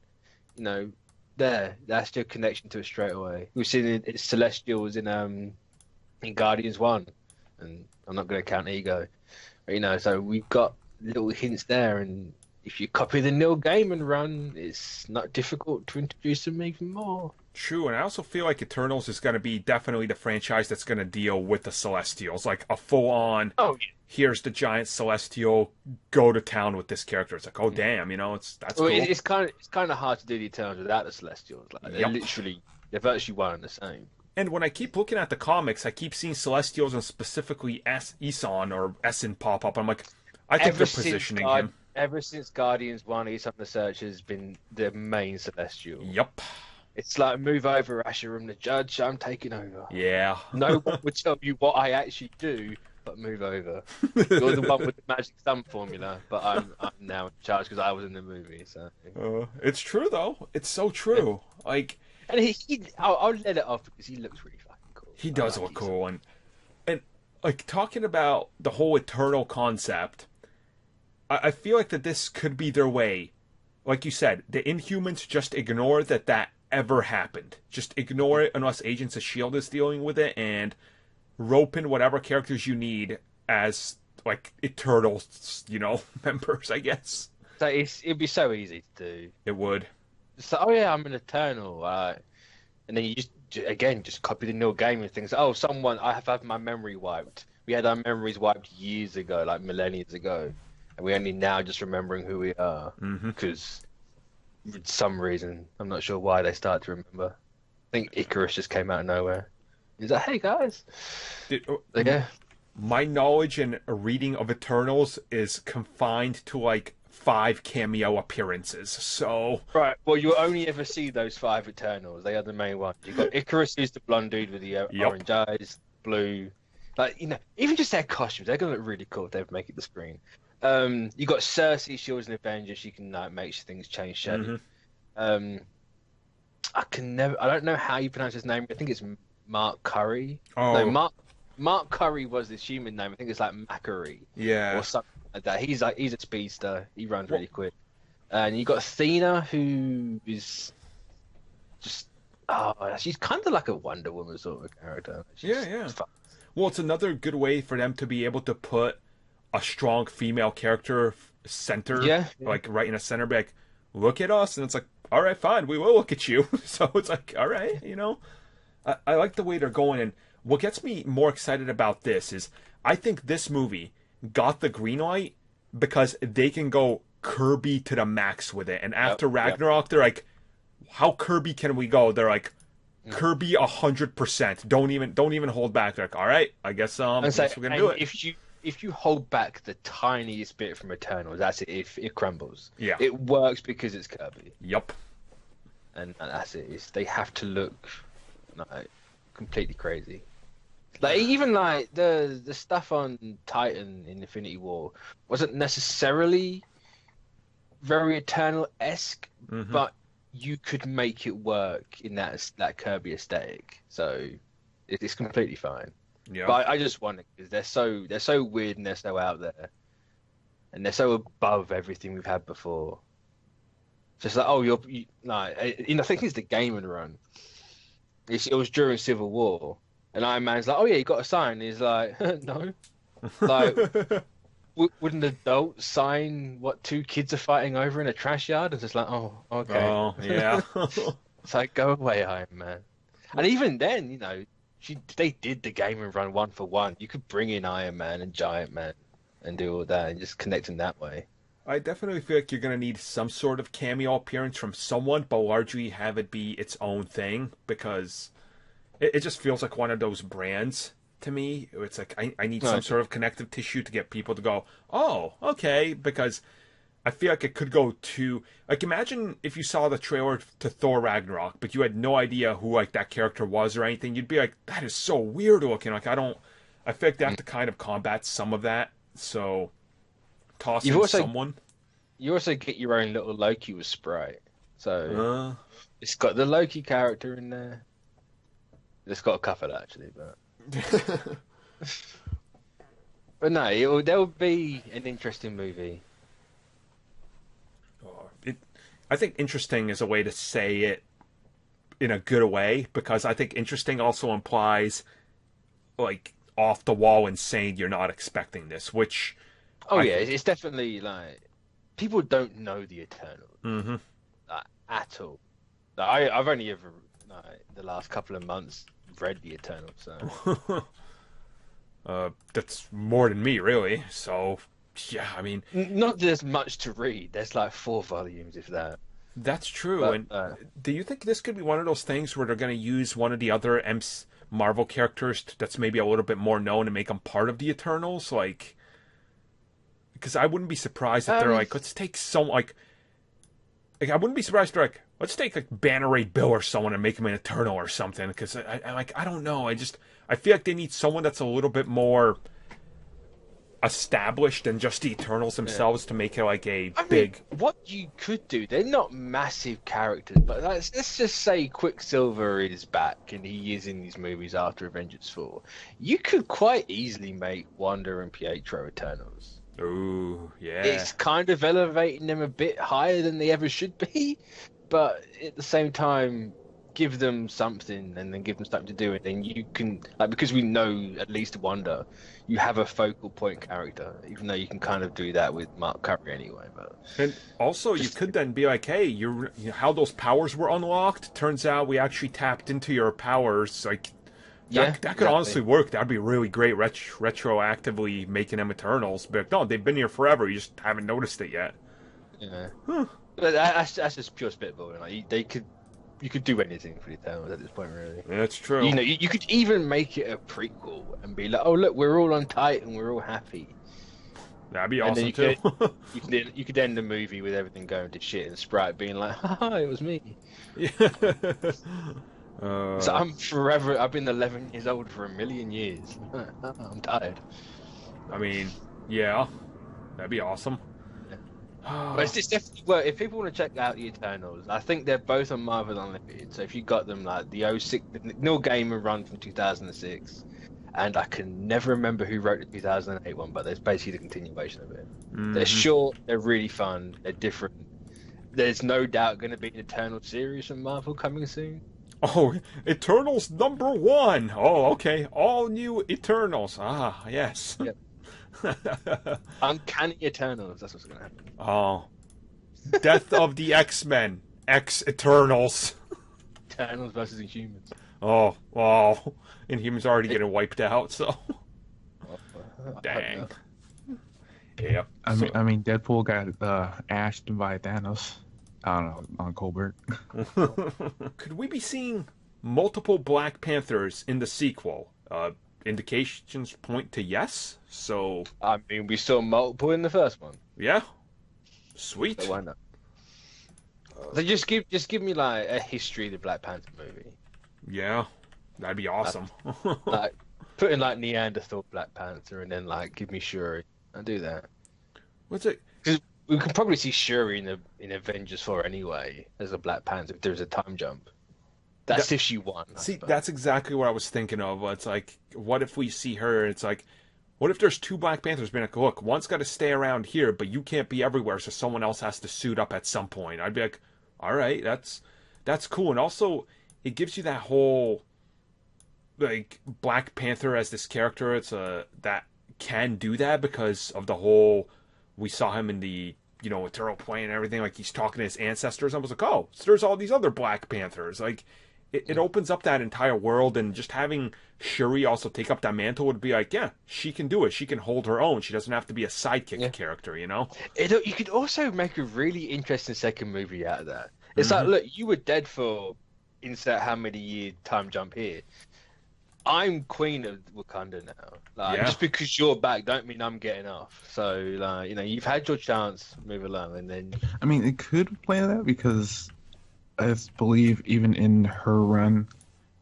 That's your connection to it straight away. We've seen it Celestials in Guardians 1, and I'm not going to count Ego. But, so we've got little hints there, and if you copy the Neil Gaiman run, it's not difficult to introduce them even more. True, and I also feel like Eternals is going to be definitely the franchise that's going to deal with the Celestials, like a full-on. Oh yeah. Here's the giant Celestial. Go to town with this character. It's like, oh damn, that's cool. It's kind of hard to do the Eternals without the Celestials. Like they're virtually one and the same. And when I keep looking at the comics, I keep seeing Celestials and specifically Eson or Essen pop up. I'm like, I think they're positioning him. Ever since Guardians 1, Eson the Searcher has been the main Celestial. Yep. It's like, move over, Asherim the Judge. I'm taking over. Yeah. No one would tell you what I actually do. But move over. You're the one with the magic thumb formula, but I'm now in charge because I was in the movie. So it's true though. It's so true. Like, and I'll let it off because he looks really fucking cool. He does look cool, and like talking about the whole Eternal concept, I feel like that this could be their way. Like you said, the Inhumans just ignore that ever happened. Just ignore it unless Agents of S.H.I.E.L.D. is dealing with it, and rope in whatever characters you need as like Eternals, members, I guess. So it'd be so easy to do. It would. So, oh yeah, I'm an Eternal, and then you just copy the Neil Gaiman things. Oh, I have had my memory wiped. We had our memories wiped years ago, like millennia ago, and we're only now just remembering who we are because for some reason I'm not sure why they start to remember. I think Icarus just came out of nowhere. He's like, hey guys. My knowledge and reading of Eternals is confined to like 5 cameo appearances. So right, well, you only ever see those 5 Eternals. They are the main ones. You got Icarus, who's the blonde dude with the orange eyes, blue. Like even just their costumes, they're gonna look really cool if they make it the screen. You got Cersei, she was an Avenger. She can make things change shape. I don't know how you pronounce his name. I think it's Mark Curry. Oh. No, Mark Curry was his human name. I think it's like Macquarie. Yeah. Or something like that. He's a speedster. He runs really quick. And you got Athena, who is just she's kind of like a Wonder Woman sort of character. Yeah. Well, it's another good way for them to be able to put a strong female character center, like right in a center, be like, look at us, and it's like, all right, fine, we will look at you. So it's like, all right, I like the way they're going, and what gets me more excited about this is I think this movie got the green light because they can go Kirby to the max with it. And after Ragnarok, they're like, how Kirby can we go? They're like, Kirby 100%. Don't even hold back. They're like, all right, I guess we're gonna do it. If you hold back the tiniest bit from Eternals, that's it. If it crumbles, yeah, it works because it's Kirby. Yep. And that's it. They have to look like completely crazy. Like even like the stuff on Titan in Infinity War wasn't necessarily very Eternal-esque, but you could make it work in that Kirby aesthetic. So it's completely fine. Yeah. But I just wonder because they're so weird and they're so out there, and they're so above everything we've had before. Just like, oh, I think it's the Game and Run. It was during Civil War, and Iron Man's like, oh yeah, you got a sign. He's like, no, like, would an adult sign what two kids are fighting over in a trash yard? And just like, oh, okay, oh yeah. It's like, go away, Iron Man. And even then, they did the Game and Run 1-for-1. You could bring in Iron Man and Giant Man and do all that and just connect them that way. I definitely feel like you're going to need some sort of cameo appearance from someone, but largely have it be its own thing, because it just feels like one of those brands to me. It's like, I need some sort of connective tissue to get people to go, oh, okay, because I feel like it could go to, like, imagine if you saw the trailer to Thor Ragnarok, but you had no idea who, like, that character was or anything. You'd be like, that is so weird looking. Like, I feel like they have to kind of combat some of that, so... someone. You also get your own little Loki with Sprite. So it's got the Loki character in there. It's got a couple actually, but but no, there will be an interesting movie. I think interesting is a way to say it in a good way, because I think interesting also implies like off the wall insane. You're not expecting this, which. Oh yeah, it's definitely like people don't know the Eternals at all. Like, I've only ever the last couple of months read the Eternals, so that's more than me, really. So yeah, I mean, not there's much to read. There's like 4 volumes, if that. That's true. But, and do you think this could be one of those things where they're going to use one of the other Marvel characters that's maybe a little bit more known and make them part of the Eternals, like? Because I wouldn't be surprised if they're like, let's take some, like I wouldn't be surprised if they're like, let's take like Banner Ray Bill or someone and make him an Eternal or something. Because I don't know. I feel like they need someone that's a little bit more established than just the Eternals themselves to make it like a big. What you could do, they're not massive characters, but let's just say Quicksilver is back and he is in these movies after Avengers 4. You could quite easily make Wanda and Pietro Eternals. Ooh, yeah. It's kind of elevating them a bit higher than they ever should be, but at the same time, give them something and then give them something to do, and then you can, like, because we know at least Wanda, you have a focal point character, even though you can kind of do that with Mark Curry anyway. But and also, you could then be like, hey, how those powers were unlocked? Turns out we actually tapped into your powers, like. That could honestly work. That'd be really great, retroactively making them Eternals. But no, they've been here forever. You just haven't noticed it yet. Yeah. But that's just pure spitballing. Like, you could do anything for the Eternals at this point, really. Yeah, that's true. You could even make it a prequel and be like, oh look, we're all on Titan, we're all happy. That'd be awesome too. You could end the movie with everything going to shit and Sprite being like, haha, it was me. Yeah. So I've been 11 years old for 1,000,000 years. I'm tired. I mean, yeah, that'd be awesome. Yeah. But it's definitely worth. If people want to check out the Eternals, I think they're both on Marvel Unlimited. So if you got them, like the Neil Gaiman run from 2006, and I can never remember who wrote the 2008 one, but there's basically the continuation of it. They're short, they're really fun, they're different. There's no doubt going to be an Eternal series from Marvel coming soon. Oh, Eternals #1. Oh, okay. All new Eternals. Ah, yes. Yep. Uncanny Eternals. That's what's going to happen. Oh. Death of the X-Men. X-Eternals. Eternals versus Inhumans. Oh, well. Inhumans already getting wiped out, so. Dang. Yeah. I mean, Deadpool got ashed by Thanos. I don't know, on Colbert. Could we be seeing multiple Black Panthers in the sequel? Indications point to yes. So I mean, we saw multiple in the first one. yeah, sweet. So why not? So just give me like a history of the Black Panther movie. Yeah, that'd be awesome. Like put in like Neanderthal Black Panther, and then like give me Shuri. I'll do that. What's it? Because we can probably see Shuri in Avengers 4 anyway as a Black Panther if there's a time jump. That's if she won. See, that's exactly what I was thinking of. It's like, what if we see her? It's like, what if there's two Black Panthers being like, look, one's got to stay around here, but you can't be everywhere, so someone else has to suit up at some point. I'd be like, all right, that's cool. And also, it gives you that whole, like, Black Panther as this character. It's that can do that because of the whole, we saw him in the, Eternal Plane and everything, like he's talking to his ancestors. I was like, oh, so there's all these other Black Panthers. Like, it opens up that entire world, and just having Shuri also take up that mantle would be like, yeah, she can do it. She can hold her own. She doesn't have to be a sidekick character, You could also make a really interesting second movie out of that. It's like, look, you were dead for insert how many year time jump here. I'm queen of Wakanda now. Like, just because you're back, don't mean I'm getting off. So, like, you've had your chance, move along, and then. I mean, it could play that because I believe even in her run,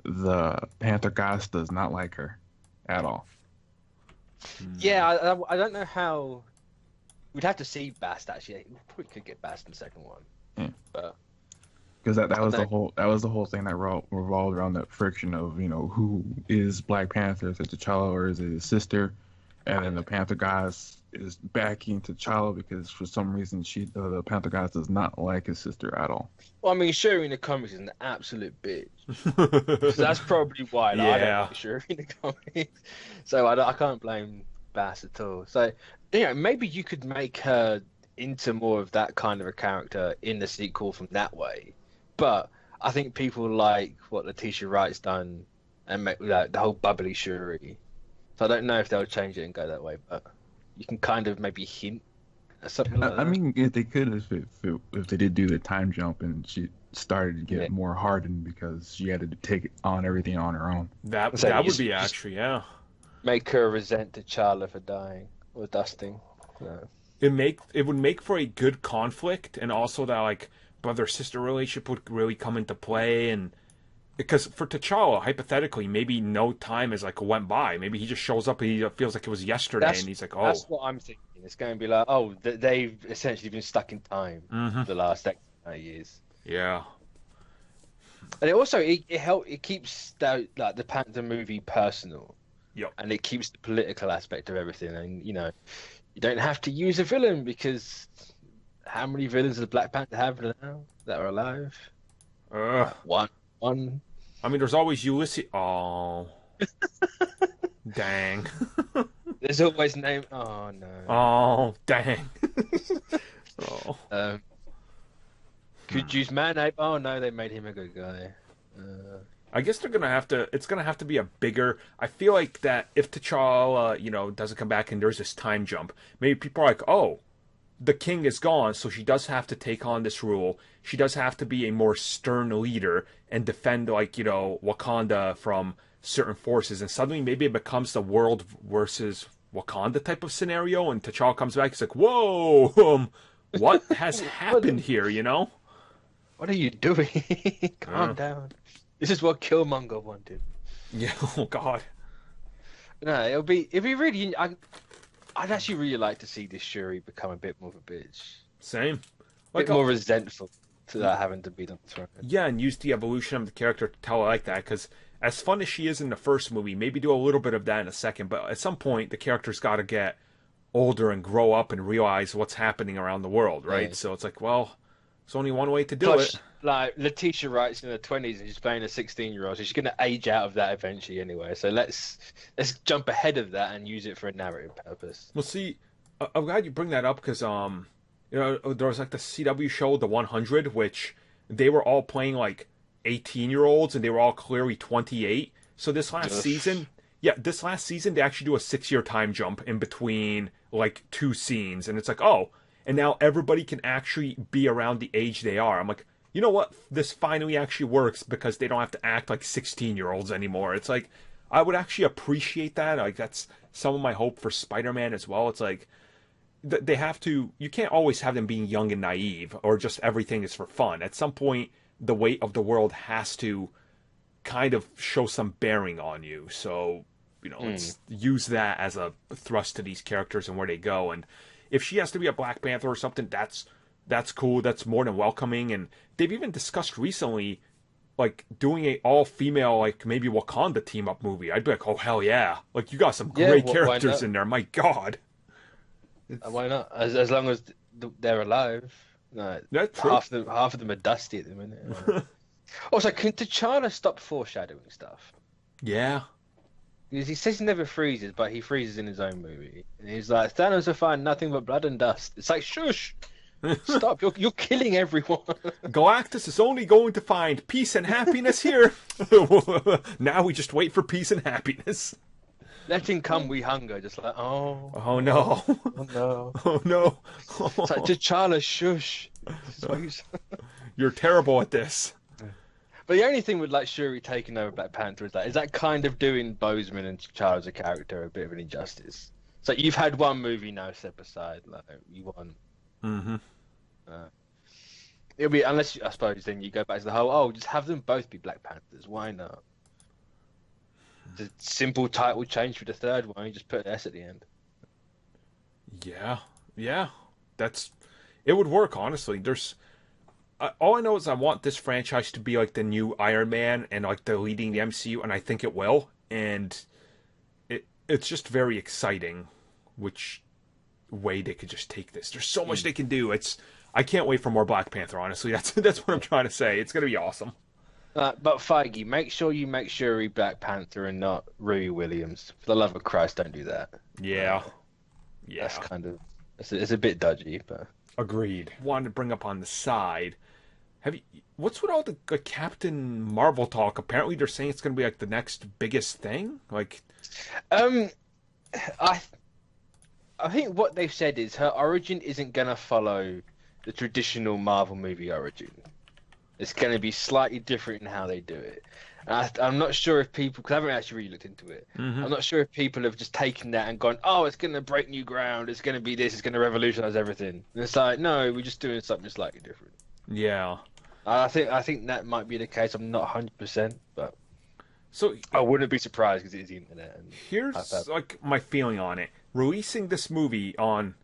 the Panther goddess does not like her at all. Yeah, I don't know how. We'd have to see Bast actually. We probably could get Bast in the second one. Yeah. But because that was the whole thing that revolved around that friction of who is Black Panther, is it T'Challa or is it his sister, and then the Panther goddess is backing T'Challa because for some reason the Panther goddess does not like his sister at all. Well, I mean, Shuri in the comics is an absolute bitch. So that's probably why I don't like Shuri in the comics. So I can't blame Bass at all. So maybe you could make her into more of that kind of a character in the sequel from that way. But I think people like what Letitia Wright's done and make like the whole bubbly Shuri. So I don't know if they'll change it and go that way, but you can kind of maybe hint at something like that. I mean, if they could, if they did do the time jump and she started to get more hardened because she had to take on everything on her own. That would be actually, make her resent T'Challa for dying or dusting. No. It would make for a good conflict, and also that like brother-sister relationship would really come into play. And because for T'Challa, hypothetically, maybe no time has like went by. Maybe he just shows up and he feels like it was yesterday, and he's like, oh. That's what I'm thinking. It's going to be like, oh, they've essentially been stuck in time the last years. Yeah. And it also it keeps the Panther movie personal. Yep. And it keeps the political aspect of everything. And you don't have to use a villain because how many villains does Black Panther have now that are alive? One. I mean, there's always Ulysses. Oh. Dang. There's always name. Oh no. Oh dang. Could use Man-Ape. Oh no, they made him a good guy. I guess they're gonna have to. It's gonna have to be a bigger. I feel like that if T'Challa, doesn't come back and there's this time jump, maybe people are like, oh, the king is gone, so she does have to take on this rule. She does have to be a more stern leader and defend, Wakanda from certain forces. And suddenly, maybe it becomes the world versus Wakanda type of scenario. And T'Challa comes back, he's like, whoa, what has happened here? What are you doing? Calm down. This is what Killmonger wanted. Yeah. Oh God. No, it'd be really. I'd actually really like to see this Shuri become a bit more of a bitch. Same. A bit more resentful to that having to be on the throne. Yeah, and use the evolution of the character to tell it like that. Because as fun as she is in the first movie, maybe do a little bit of that in a second. But at some point, the character's got to get older and grow up and realize what's happening around the world, right? Yeah. So it's like, well, there's only one way to do it. Like, Letitia Wright's in her 20s and she's playing a 16-year-old, so she's going to age out of that eventually anyway. So let's jump ahead of that and use it for a narrative purpose. Well, see, I'm glad you bring that up because, there was like the CW show, The 100, which they were all playing like 18-year-olds and they were all clearly 28. So this last season, yeah, this last season they actually do a 6-year time jump in between like 2 scenes, and it's like, oh, and now everybody can actually be around the age they are. I'm like, you know what? This finally actually works because they don't have to act like 16-year-olds anymore. It's like, I would actually appreciate that. Like, that's some of my hope for Spider-Man as well. It's like, they have to, you can't always have them being young and naive or just everything is for fun. At some point, the weight of the world has to kind of show some bearing on you. So, you know, let's use that as a thrust to these characters and where they go. And if she has to be a Black Panther or something, that's cool. That's more than welcoming. And they've even discussed recently, like, doing a all-female, like, maybe Wakanda team-up movie. I'd be like, oh, hell yeah. Like, you got some great characters in there. My God. Why not? As long as they're alive. No, that's true. Half of them are dusty at the minute. Also, can T'Challa stop foreshadowing stuff? Yeah. Because he says he never freezes, but he freezes in his own movie. And he's like, Thanos will find nothing but blood and dust. It's like, shush! Stop, you're killing everyone. Galactus is only going to find peace and happiness here. Now we just wait for peace and happiness. Let him come, we hunger. Just like, oh. Oh no. Oh no. Oh no. It's like, T'Challa, shush. You're terrible at this. But the only thing with like Shuri taking over Black Panther is that kind of doing Boseman and T'Challa as a character a bit of an injustice. So you've had one movie now step aside, like you want. Mm-hmm. It'll be, unless I suppose then you go back to the whole, just have them both be Black Panthers. Why not? The simple title change for the third one. You just put an S at the end. Yeah. It would work, honestly. All I know is I want this franchise to be like the new Iron Man and like the leading the MCU, and I think it will. And it's just very exciting, which way they could just take this. There's so much they can do. I can't wait for more Black Panther, honestly. That's what I'm trying to say. It's gonna be awesome. But Feige, make sure you make Shuri Black Panther and not Riri Williams. For the love of Christ, don't do that. Yeah. That's kind of it's a bit dodgy, but agreed. Wanted to bring up on the side. What's with all the Captain Marvel talk? Apparently, they're saying it's going to be like the next biggest thing. Like, I think what they've said is her origin isn't going to follow the traditional Marvel movie origin. It's going to be slightly different in how they do it. And I'm not sure if people, because I haven't actually really looked into it, I'm not sure if people have just taken that and gone, oh, it's going to break new ground, it's going to be this, it's going to revolutionize everything. And it's like, no, we're just doing something slightly different. Yeah. I think that might be the case. I'm not 100%, but so I wouldn't be surprised because it is the internet. And here's like my feeling on it. Releasing this movie on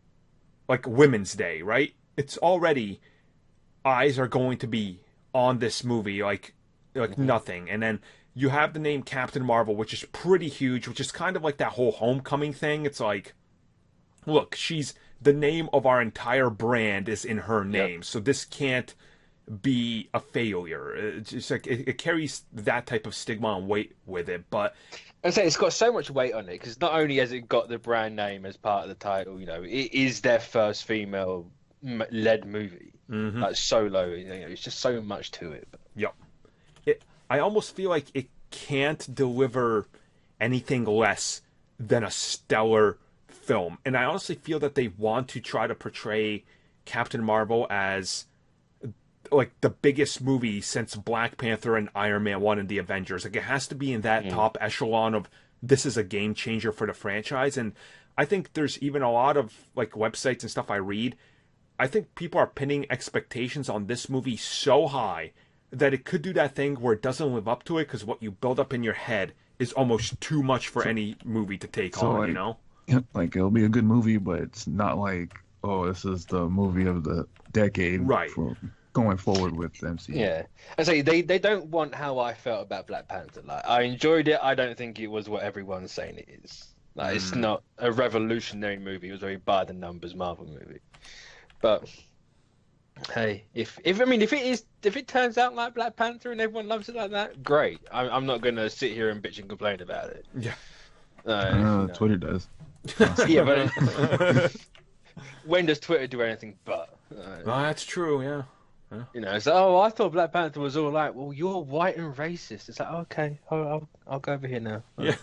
like Women's Day, right? It's already, eyes are going to be on this movie like nothing. And then you have the name Captain Marvel, which is pretty huge, which is kind of like that whole homecoming thing. It's like, look, the name of our entire brand is in her name. So this can't be a failure. It's just like it carries that type of stigma and weight with it. But I say it's got so much weight on it because not only has it got the brand name as part of the title, it is their first female-led movie, like solo. It's just so much to it. Yep. I almost feel like it can't deliver anything less than a stellar film, and I honestly feel that they want to try to portray Captain Marvel as like the biggest movie since Black Panther and Iron Man 1 and the Avengers. Like, it has to be in that top echelon of this is a game changer for the franchise. And I think there's even a lot of like websites and stuff I read. I think people are pinning expectations on this movie so high that it could do that thing where it doesn't live up to it because what you build up in your head is almost too much for any movie to take on, like, Like, it'll be a good movie, but it's not like, oh, this is the movie of the decade. Right. Going forward with MCU. Yeah. And so they don't want how I felt about Black Panther. Like, I enjoyed it. I don't think it was what everyone's saying it is. Like, it's not a revolutionary movie. It was a very by the numbers Marvel movie. But hey, if it turns out like Black Panther and everyone loves it like that, great. I'm not gonna sit here and bitch and complain about it. Yeah. Twitter does. Yeah, but when does Twitter do anything but? That's true. Yeah. You know, it's like, oh, I thought Black Panther was all right. Well, you're white and racist. It's like, okay, I'll go over here now. Yeah.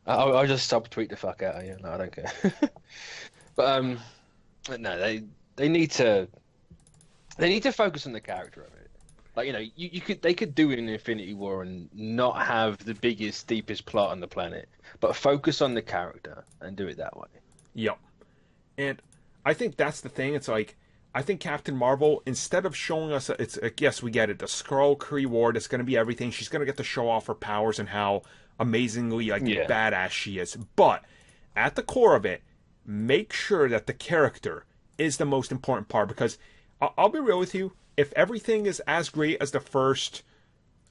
I'll just subtweet the fuck out of you. No, I don't care. But no, they need to focus on the character of it. Like, you know, they could do it in Infinity War and not have the biggest, deepest plot on the planet, but focus on the character and do it that way. Yep. And I think that's the thing. It's like, I think Captain Marvel, instead of showing us, it's like, yes, we get it. The Skrull Kree Ward is going to be everything. She's going to get to show off her powers and how amazingly badass she is. But at the core of it, make sure that the character is the most important part. Because I'll be real with you, if everything is as great as the first,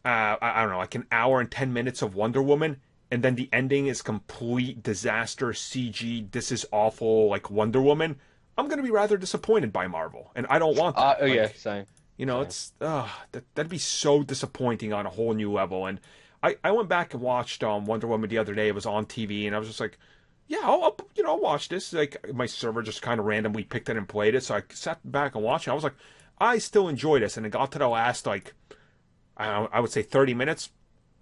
I don't know, like an hour and 10 minutes of Wonder Woman, and then the ending is complete disaster, CG, this is awful, like Wonder Woman, I'm going to be rather disappointed by Marvel, and I don't want that. Yeah, same. You know, same. That'd be so disappointing on a whole new level. And I went back and watched Wonder Woman the other day. It was on TV, and I was just like, yeah, I'll watch this. Like, my server just kind of randomly picked it and played it, so I sat back and watched it. I was like, I still enjoy this, and it got to the last, like, I would say 30 minutes.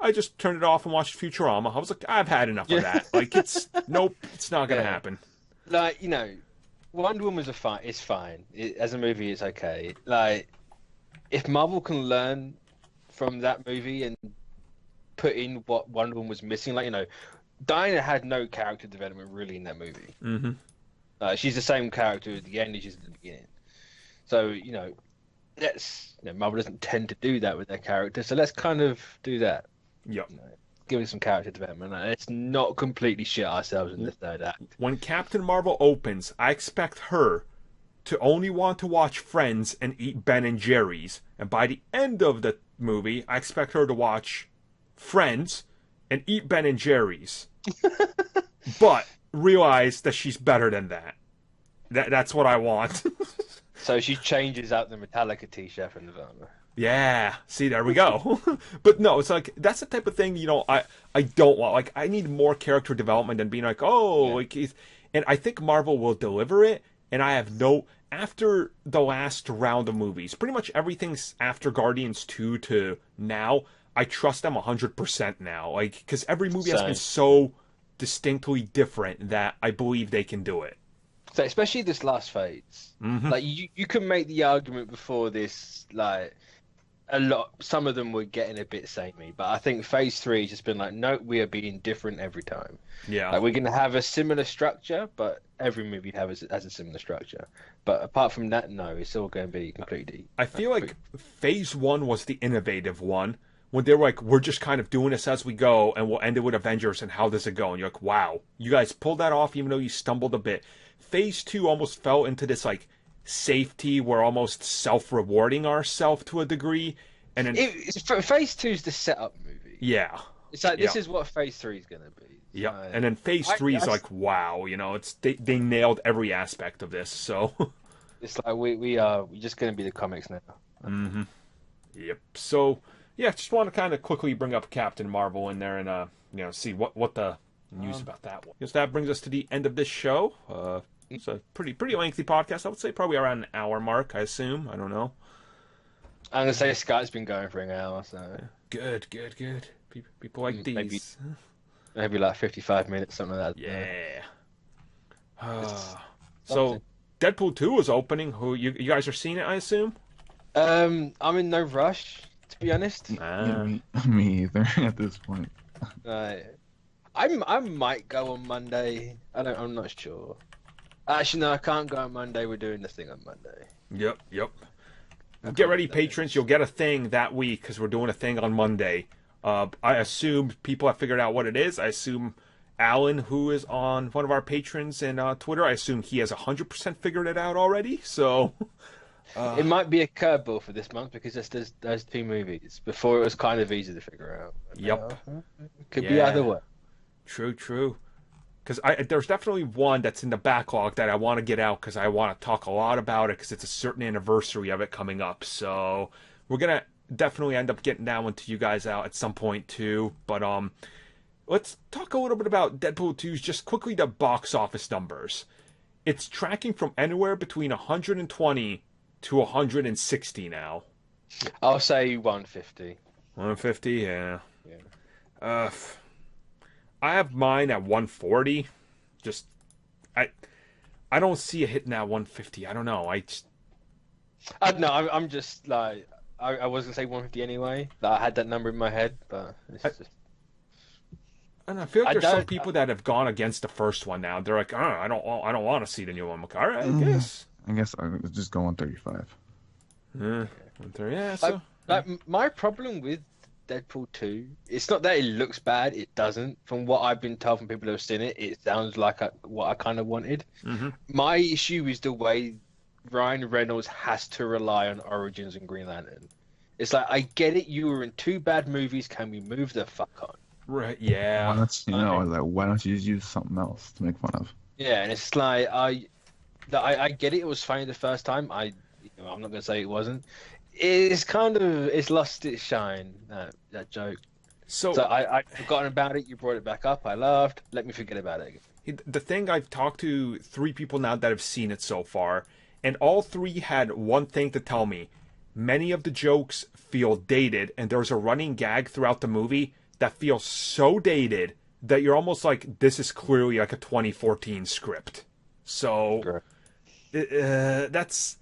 I just turned it off and watched Futurama. I was like, I've had enough of that. Like, nope, it's not going to happen. Like, you know, Wonder Woman's it's fine. As a movie, it's okay. Like, if Marvel can learn from that movie and put in what Wonder Woman was missing, like, you know, Diana had no character development really in that movie. Mm-hmm. She's the same character at the end as she's at the beginning. So, you know, Marvel doesn't tend to do that with their characters, so let's kind of do that. Yep. You know, give it some character development. Let's not completely shit ourselves in the third act. When Captain Marvel opens, I expect her to only want to watch Friends and eat Ben and Jerry's. And by the end of the movie, I expect her to watch Friends and eat Ben and Jerry's. But realize that she's better than that. That's what I want. So she changes out the Metallica t-shirt from Nirvana. Yeah, see, there we go. But no, it's like, that's the type of thing, you know, I don't want. Like, I need more character development than being like, like, and I think Marvel will deliver it, and I have after the last round of movies, pretty much everything's after Guardians 2 to now, I trust them 100% now. Like, because every movie has been so distinctly different that I believe they can do it. So, especially this last phase. Mm-hmm. Like, you can make the argument before this, like, some of them were getting a bit samey, but I think phase 3 has just been like, no, we are being different every time. Yeah. Like, we're going to have a similar structure, but every movie has a similar structure. But apart from that, no, it's all going to be completely... I feel like phase 1 was the innovative one, when they were like, we're just kind of doing this as we go, and we'll end it with Avengers, and how does it go? And you're like, wow, you guys pulled that off even though you stumbled a bit. Phase 2 almost fell into this, like, safety, we're almost self-rewarding ourselves to a degree, and then phase 2 is the setup movie. Yeah, it's like this is what phase 3 is going to be. Yeah, and then phase 3 is like, wow, you know, it's they nailed every aspect of this. So it's like we're just going to be the comics now. Mm-hmm. Yep. So yeah, just want to kind of quickly bring up Captain Marvel in there and see what the news about that one. Because that brings us to the end of this show. It's a pretty lengthy podcast. I would say probably around an hour mark, I assume. I don't know. I'm going to say Skype's been going for an hour, so... Good. People like these. Maybe like 55 minutes, something like that. Yeah. So, Deadpool 2 is opening. Who you guys are seeing it, I assume? I'm in no rush, to be honest. Me either, at this point. I might go on Monday. I'm not sure. Actually, no, I can't go on Monday. We're doing the thing on Monday. Yep. Get ready, patrons. You'll get a thing that week because we're doing a thing on Monday. I assume people have figured out what it is. I assume Alan, who is on one of our patrons and Twitter, I assume he has 100% figured it out already. So it might be a curveball for this month because there's 2 movies. Before it was kind of easy to figure out. Yep. Could be either way. True. Because there's definitely one that's in the backlog that I want to get out because I want to talk a lot about it because it's a certain anniversary of it coming up. So we're going to definitely end up getting that one to you guys out at some point too. But let's talk a little bit about Deadpool 2's just quickly the box office numbers. It's tracking from anywhere between 120 to 160 now. I'll say 150. 150, yeah. Yeah. I have mine at 140. Just, I don't see it hitting that 150. I don't know. No, I'm just like I was gonna say 150 anyway. I had that number in my head, but it's just. And I feel like there's some people that have gone against the first one now. They're like, I don't want to see the new one. I'm like, all right, I guess. I guess I'll just go 135. Yeah, 130. Yeah. So my problem with Deadpool 2, it's not that it looks bad. It doesn't. From what I've been told from people who have seen it, it sounds like what I kind of wanted. Mm-hmm. My issue is the way Ryan Reynolds has to rely on Origins and Green Lantern. It's like, I get it. You were in 2 bad movies. Can we move the fuck on? Right, yeah. Why don't you just use something else to make fun of? Yeah, and it's like I get it. It was funny the first time. I'm not gonna say it wasn't. It's lost its shine. That joke. So I'd forgotten about it. You brought it back up. I laughed. Let me forget about it. The thing, I've talked to 3 people now that have seen it so far, and all 3 had one thing to tell me. Many of the jokes feel dated, and there's a running gag throughout the movie that feels so dated that you're almost like, this is clearly like a 2014 script. So that's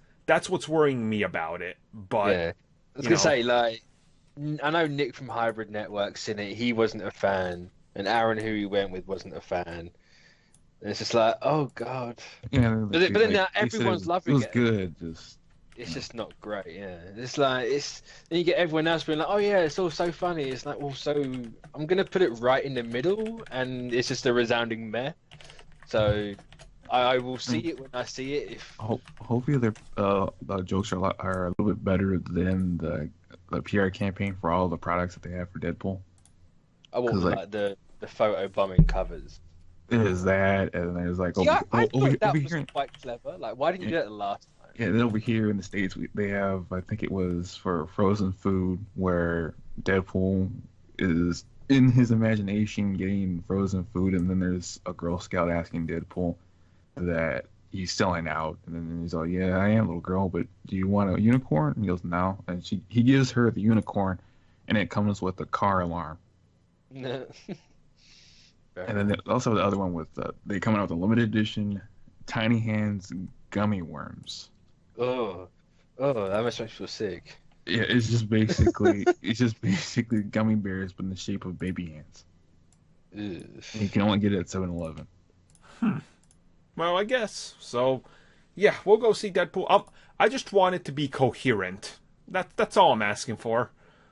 what's worrying me about it. But yeah. I was gonna say, like, I know Nick from Hybrid Network's in it. He wasn't a fan, and Aaron, who he went with, wasn't a fan. And it's just like, oh god. Yeah, but then now everyone's loving it. It was good. It's just not great, yeah. It's like then you get everyone else being like, "Oh yeah, it's all so funny." It's like, well, so I'm gonna put it right in the middle, and it's just a resounding meh. So I will see it when I see it. If hopefully the jokes are a little bit better than the PR campaign for all the products that they have for Deadpool. I want like the photo bombing covers. It is that, and there's like I thought that was quite clever. Like, why didn't you do that the last time? Yeah, then over here in the States, they have, I think it was for frozen food, where Deadpool is in his imagination getting frozen food, and then there's a Girl Scout asking Deadpool that he's selling out, and then he's like, "Yeah, I am, little girl, but do you want a unicorn?" And he goes, "No," and he gives her the unicorn, and it comes with a car alarm. And then also the other one with they coming out with a limited edition Tiny Hands gummy worms. Oh, that must make you feel sick. Yeah, it's just basically gummy bears, but in the shape of baby hands. And you can only get it at 7-Eleven. Well, I guess so. Yeah, we'll go see Deadpool. I just want it to be coherent. That's all I'm asking for.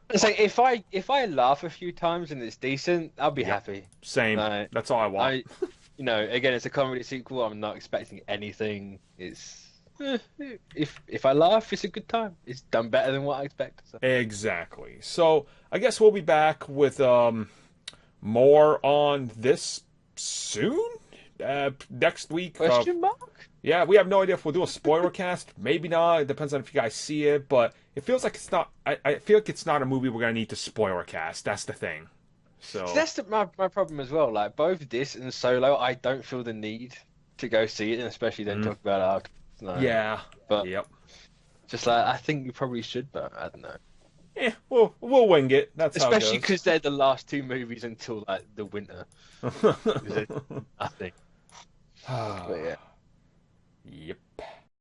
It's like if I laugh a few times and it's decent, I'll be happy. Same. That's all I want. Again, it's a comedy sequel. I'm not expecting anything. It's if I laugh, it's a good time. It's done better than what I expected. So. Exactly. So I guess we'll be back with more on this soon. Next week. Question mark? Yeah, we have no idea if we'll do a spoiler cast. Maybe not. It depends on if you guys see it. But it feels like it's not. I feel like it's not a movie we're gonna need to spoiler cast. That's the thing. So that's my problem as well. Like both this and Solo, I don't feel the need to go see it, and especially then talk about it after. No. Yeah. But yep. Just like I think you probably should, but I don't know. Yeah, we'll wing it. That's especially because they're the last 2 movies until like the winter. I think. But yeah. Yep.